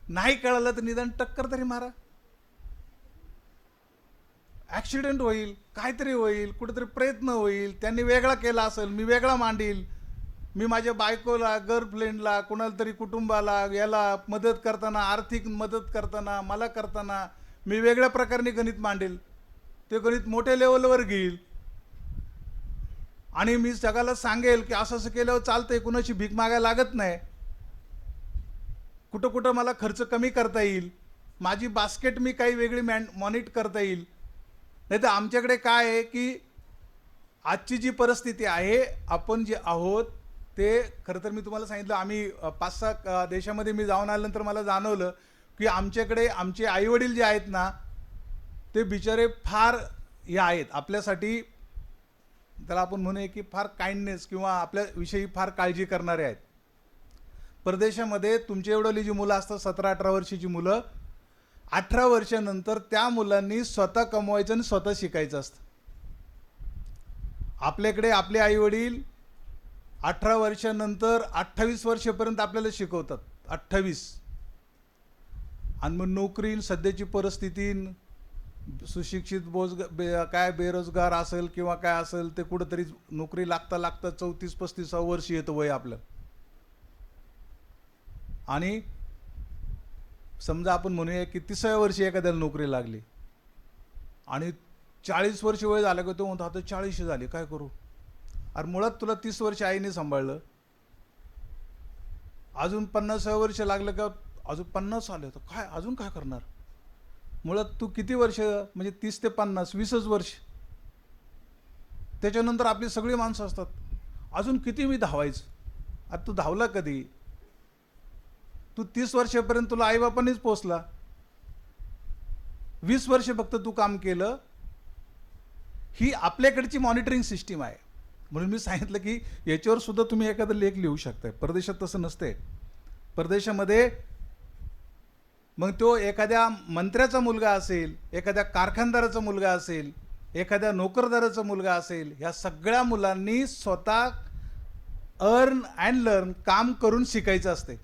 नाही कळालं तर निदान टक्कर तरी मारा. ॲक्सिडेंट होईल, काहीतरी होईल, कुठेतरी प्रयत्न होईल, त्यांनी वेगळा केला असेल, मी वेगळा मांडील. मी माझ्या बायकोला, गर्लफ्रेंडला, कुणाला तरी कुटुंबाला याला मदत करताना, आर्थिक मदत करताना, मला करताना मी वेगळ्या प्रकारे गणित मांडेल. ते गणित मोठ्या लेवलवर घेईल आणि मी जगाला सांगेल की असं असं केल्यावर चालतंय, कुणाची भीक मागायला लागत नाही, कुठं कुठं मला खर्च कमी करता येईल, माझी बास्केट मी काही वेगळी मॉनिट करता येईल. नाही तर आमच्याकडे काय आहे की आजची जी परिस्थिती आहे, आपण जे आहोत ते खरं तर मी तुम्हाला सांगितलं, आम्ही 5-6 देशामध्ये मी जाऊन आल्यानंतर मला जाणवलं की आमच्याकडे आमचे आईवडील जे आहेत ना, ते बिचारे फार हे आहेत आपल्यासाठी, त्याला आपण म्हणूया की फार काइंडनेस किंवा आपल्याविषयी फार काळजी करणारे आहेत. परदेशामध्ये तुमच्या एवढली जी मुलं असतात 17-18 वर्षाची मुलं, 18 वर्षानंतर त्या मुलांनी स्वतः कमवायचं आणि स्वतः शिकायचं असतं. आपल्याकडे आपले आईवडील 18 वर्षानंतर 28 वर्षापर्यंत आपल्याला शिकवतात, 28. आणि मग नोकरी, सध्याची परिस्थिती, सुशिक्षित काय बेरोजगार असेल किंवा काय असेल, ते कुठंतरी नोकरी लागता 34-35 वर्ष येतं वय आपलं. आणि समजा आपण म्हणूया की 30व्या वर्षी एखाद्याला नोकरी लागली आणि 40 वर्ष वय झालं का तो म्हणतो आता 40 झाली काय करू. अरे मुळात तुला 30 वर्ष आईने सांभाळलं, अजून 50व्या वर्ष लागलं का अजून 50 आले तर काय अजून काय करणार. मुळात तू किती वर्ष, म्हणजे 30 ते 50 20च वर्ष. त्याच्यानंतर आपली सगळी माणसं असतात, अजून किती मी धावायचं. आता तू धावला कधी, तू 30 वर्षापर्यंत तुला आईबापांनीच पोचला, 20 वर्ष फक्त तू काम केलं. ही आपल्याकडची मॉनिटरिंग सिस्टीम आहे. म्हणून मी सांगितलं की याच्यावर सुद्धा तुम्ही एखादा लेख लिहू शकताय. परदेशात तसं नसते. परदेशामध्ये मग तो एखाद्या मंत्र्याचा मुलगा असेल, एखाद्या कारखानदाराचा मुलगा असेल, एखाद्या नोकरदाराचा मुलगा असेल, ह्या सगळ्या मुलांनी स्वतः अर्न अँड लर्न काम करून शिकायचं असते.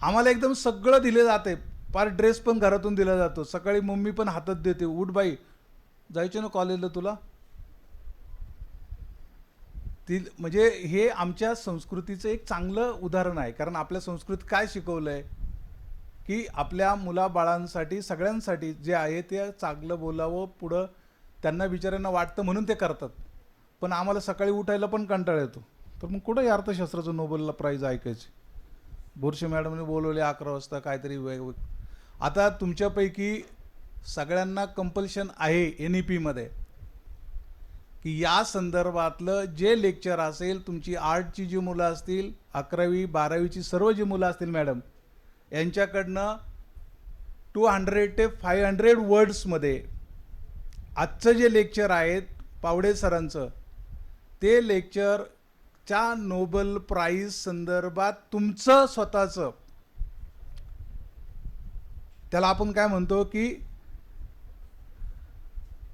आम्हाला एकदम सगळं दिलं जाते, पार ड्रेस पण घरातून दिला जातो. सकाळी मम्मी पण हातात देते, उठ बाई जायचे ना कॉलेजला तुला. ती म्हणजे हे आमच्या संस्कृतीचं एक चांगलं उदाहरण आहे. कारण आपल्या संस्कृतीत काय शिकवलं आहे की आपल्या मुलाबाळांसाठी सगळ्यांसाठी जे आहे ते चांगलं बोलावं, पुढं त्यांना बिचाऱ्यांना वाटतं म्हणून ते करतात. पण आम्हाला सकाळी उठायला पण कंटाळा येतो. तर मग कुठं अर्थशास्त्राचं नोबेलला प्राईज ऐकायचे. बोरसे मॅडमने बोलवले 11 वाजता काहीतरी आता तुमच्यापैकी सगळ्यांना कंपल्शन आहे NEPमध्ये की या संदर्भातलं जे लेक्चर असेल, तुमची आर्टची जी मुलं असतील, 11वी 12वीची सर्व जी मुलं असतील मॅडम, यांच्याकडनं 200 ते 500 वर्ड्समध्ये आजचं जे लेक्चर आहेत पावडे सरांचं, ते लेक्चरच्या नोबेल प्राईज संदर्भात तुमचं स्वतःचं, त्याला आपण काय म्हणतो की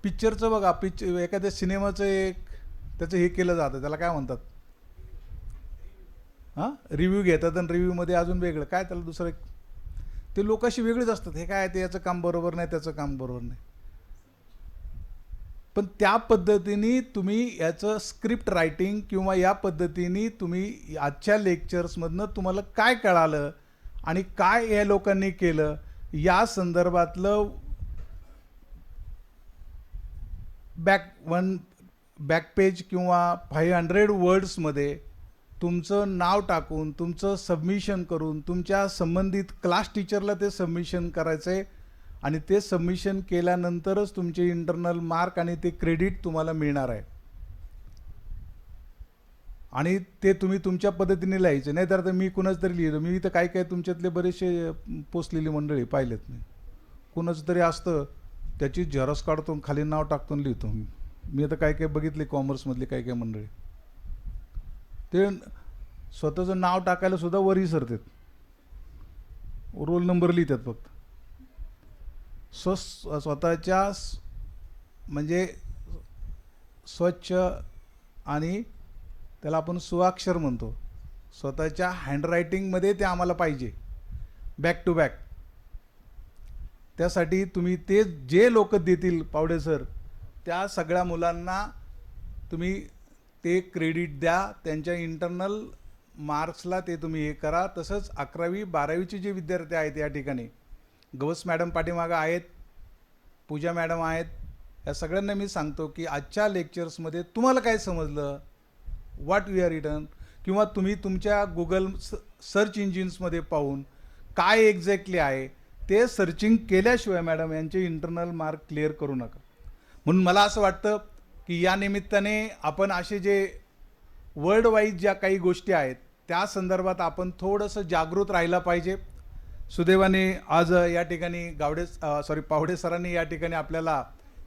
पिक्चरचं बघा, एखाद्या सिनेमाचं एक त्याचं हे केलं जातं, त्याला काय म्हणतात, हां, रिव्ह्यू घेतात आणि रिव्ह्यूमध्ये अजून वेगळं काय त्याला दुसरं एक, ते लोक अशी वेगळीच असतात. हे काय ते याचं काम बरोबर नाही, त्याचं काम बरोबर नाही. पण त्या पद्धतीने तुम्ही याचं स्क्रिप्ट रायटिंग किंवा या पद्धतीने तुम्ही आजच्या लेक्चर्समधनं तुम्हाला काय कळालं आणि काय या लोकांनी केलं या संदर्भातलं बॅक पेज किंवा 500 वर्ड्समध्ये तुमचं नाव टाकून, तुमचं सबमिशन करून, तुमच्या संबंधित क्लास टीचरला ते सबमिशन करायचं आहे. आणि ते सबमिशन केल्यानंतरच तुमचे इंटरनल मार्क आणि ते क्रेडिट तुम्हाला मिळणार आहे. आणि ते तुम्ही तुमच्या पद्धतीने लिहायचं. नाही तर मी कुणाच तरी लिहिलं, मी इथं काय तुमच्यातले बरेचसे पोचलेली मंडळी पाहिलेत मी, कुणाचं तरी असतं त्याची झेरॉक्स काढतो, खाली नाव टाकतो लिहितो. मी आता काय बघितले कॉमर्समधले काय मंडळी, ते स्वतःचं नाव टाकायला सुद्धा वर विसरतात, रोल नंबर लिहितात फक्त. स्वतःच्या म्हणजे स्वच्छ आणि त्याला आपण सुअक्षर म्हणतो, स्वतःच्या हँडरायटिंगमध्ये ते आम्हाला पाहिजे बॅक टू बॅक. त्यासाठी तुम्ही ते जे लोक देतील पावडे सर, त्या सगळ्या मुलांना तुम्ही ते क्रेडिट द्या, त्यांच्या इंटरनल मार्क्सला ते तुम्ही हे करा. तसंच 11वी 12वीचे जे विद्यार्थी आहेत या ठिकाणी, गवस मॅडम पाठीमागं आहेत, पूजा मॅडम आहेत, या सगळ्यांना मी सांगतो की आजच्या लेक्चर्समध्ये तुम्हाला काय समजलं, व्हॉट वी आर रिटन, किंवा तुम्ही तुमच्या गुगल सर्च इंजिन्समध्ये पाहून काय एक्झॅक्टली आहे ते सर्चिंग केल्याशिवाय मॅडम यांचे इंटरनल मार्क क्लिअर करू नका. म्हणून मला असं वाटतं की या निमित्ताने आपण असे जे वर्ल्ड वाईज ज्या काही गोष्टी आहेत त्या संदर्भात आपण थोडंसं जागृत राहायला पाहिजे. सुदैवाने आज या ठिकाणी पावडे सरांनी या ठिकाणी आपल्याला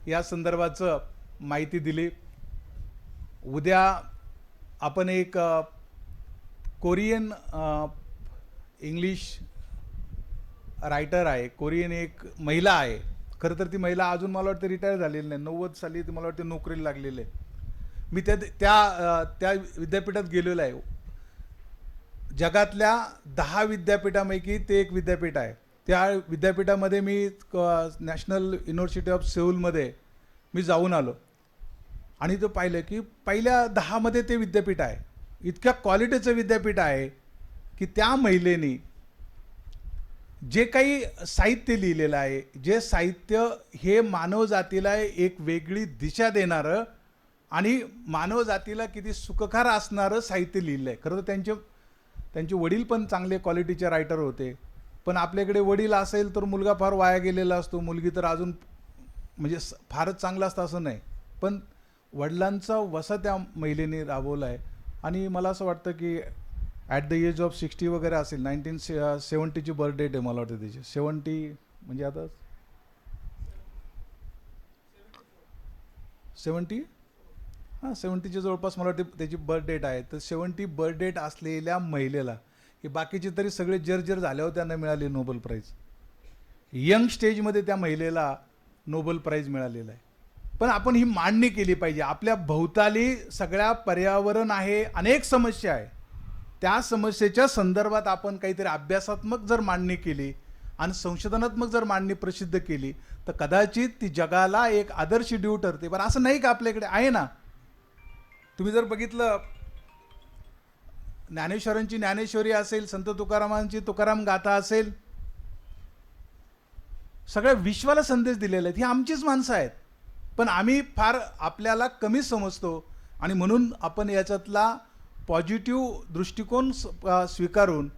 या संदर्भाचं माहिती दिली. उद्या आपण एक कोरियन इंग्लिश रायटर आहे, कोरियन एक महिला आहे. खरं तर ती महिला अजून मला वाटतं रिटायर झालेली नाही, 90 साली ती मला वाटतं नोकरीला लागलेली आहे. मी त्या विद्यापीठात गेलेलो आहे. जगातल्या 10 विद्यापीठापैकी ते एक विद्यापीठ आहे. त्या विद्यापीठामध्ये मी नॅशनल युनिव्हर्सिटी ऑफ सेऊलमध्ये मी जाऊन आलो आणि तो पाहिलं की पहिल्या 10मध्ये ते विद्यापीठ आहे. इतक्या क्वालिटीचं विद्यापीठ आहे की त्या महिलेनी जे काही साहित्य लिहिलेलं आहे, जे साहित्य हे मानवजातीला एक वेगळी दिशा देणारं आणि मानवजातीला किती सुखकार असणारं साहित्य लिहिलं आहे. खरं तर त्यांचे वडील पण चांगले क्वालिटीचे रायटर होते. पण आपल्याकडे वडील असेल तर मुलगा फार वाया गेलेला असतो, मुलगी तर अजून म्हणजे फारच चांगलं असतं असं नाही. पण वडिलांचा वसा त्या महिलेने राबवला आहे. आणि मला असं वाटतं की ॲट द एज ऑफ 60 वगैरे असेल, 1970ची बर्थ डेट आहे मला वाटतं त्याची. 70 म्हणजे आता 70च्या जवळपास मला वाटतं त्याची बर्थ डेट आहे. तर 70 बर्थ डेट असलेल्या महिलेला, हे बाकीचे तरी सगळे जर्जर झाल्यावर त्यांना मिळाली नोबेल प्राईज. यंग स्टेजमध्ये त्या महिलेला नोबेल प्राईज मिळालेला आहे. पण आपण ही मांडणी केली पाहिजे. आपल्या भोवताली सगळ्या पर्यावरण आहे, अनेक समस्या आहे. त्या समस्येच्या संदर्भात आपण काहीतरी अभ्यासात्मक जर मांडणी केली आणि संशोधनात्मक जर मांडणी प्रसिद्ध केली तर कदाचित ती जगाला एक आदर्श ड्यू ठरते. बरं असं नाही का आपल्याकडे आहे ना. तुम्ही जर बघितलं, ज्ञानेश्वरांची ज्ञानेश्वरी असेल, संत तुकारामांची तुकाराम गाथा असेल, सगळ्या विश्वाला संदेश दिलेले आहेत. ही आमचीच माणसं आहेत. पण आम्ही फार आपल्याला कमी समजतो आणि म्हणून आपण याच्यातला पॉझिटिव्ह दृष्टिकोन स्वीकारून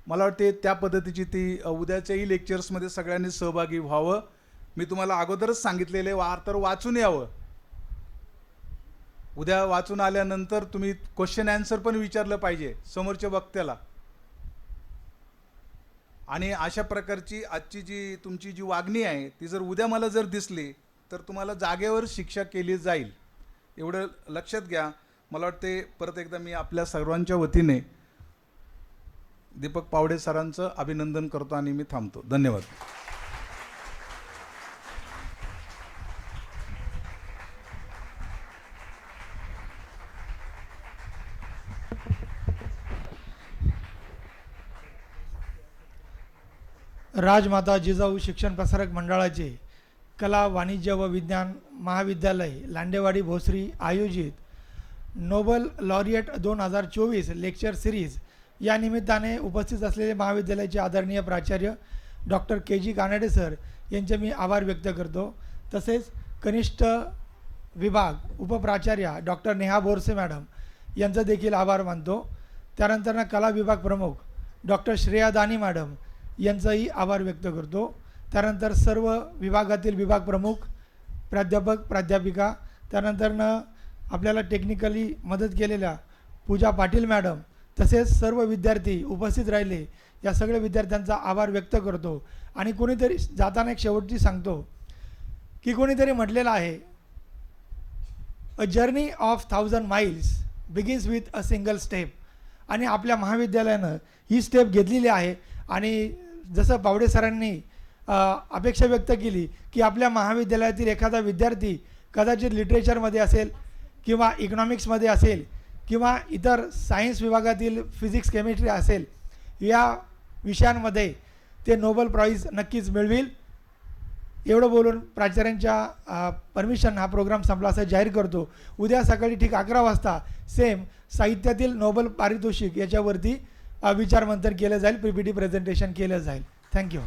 मला वाटते त्या पद्धतीची ती उद्याच्याही लेक्चर्समध्ये सगळ्यांनी सहभागी व्हावं. मी तुम्हाला अगोदरच सांगितलेले तर वाचून यावं. उद्या वाचून आल्यानंतर तुम्ही क्वेश्चन आन्सर पण विचारलं पाहिजे समोरच्या वक्त्याला. आणि अशा प्रकारची आजची तुमची जी वागणी आहे ती जर उद्या मला जर दिसली तर तुम्हाला जागेवर शिक्षा केली जाईल, एवढं लक्षात घ्या. मला वाटते परत एकदा मी आपल्या सर्वांच्या वतीने दीपक पावडे सरांचं अभिनंदन करतो आणि मी थांबतो. धन्यवाद. राजमाता जिजाऊ शिक्षण प्रसारक मंडळाचे कला वाणिज्य व विज्ञान महाविद्यालय लांडेवाडी भोसरी आयोजित नोबल लॉरिएट 2024 लेक्चर सिरीज या निमित्ताने उपस्थित असलेले महाविद्यालयाचे आदरणीय प्राचार्य डॉक्टर KG कानडे सर यांचे मी आभार व्यक्त करतो. तसेच कनिष्ठ विभाग उपप्राचार्या डॉक्टर नेहा बोरसे मॅडम यांचा देखील आभार मानतो. त्यानंतर कला विभाग प्रमुख डॉक्टर श्रेया दानी मॅडम यांचाही आभार व्यक्त करतो. त्यानंतर सर्व विभागातील विभाग प्रमुख, प्राध्यापक, प्राध्यापिका, त्यानंतर आपल्याला टेक्निकली मदत केलेल्या पूजा पाटील मॅडम, तसेच सर्व विद्यार्थी उपस्थित राहिले या सगळ्या विद्यार्थ्यांचा आभार व्यक्त करतो. आणि कोणीतरी जाताना एक शेवटची सांगतो की कोणीतरी म्हटलेलं आहे, a journey of 1000 miles begins with a single step. आणि आपल्या महाविद्यालयानं ही स्टेप घेतलेली आहे. आणि जसं पावडे सरांनी अपेक्षा व्यक्त केली की आपल्या महाविद्यालयातील एखादा विद्यार्थी कदाचित लिटरेचरमध्ये असेल किंवा इकॉनॉमिक्समध्ये असेल किंवा इतर सायन्स विभागातील फिजिक्स केमिस्ट्री असेल, या विषयांमध्ये ते नोबेल प्राईज नक्कीच मिळविल. एवढं बोलून प्राचार्यांच्या परमिशन हा प्रोग्राम संपला असं जाहीर करतो. उद्या सकाळी ठीक 11 वाजता सेम साहित्यातील नोबेल पारितोषिक याच्यावरती विचारमंथन केलं जाईल, PPT प्रेझेंटेशन केलं जाईल. थँक्यू.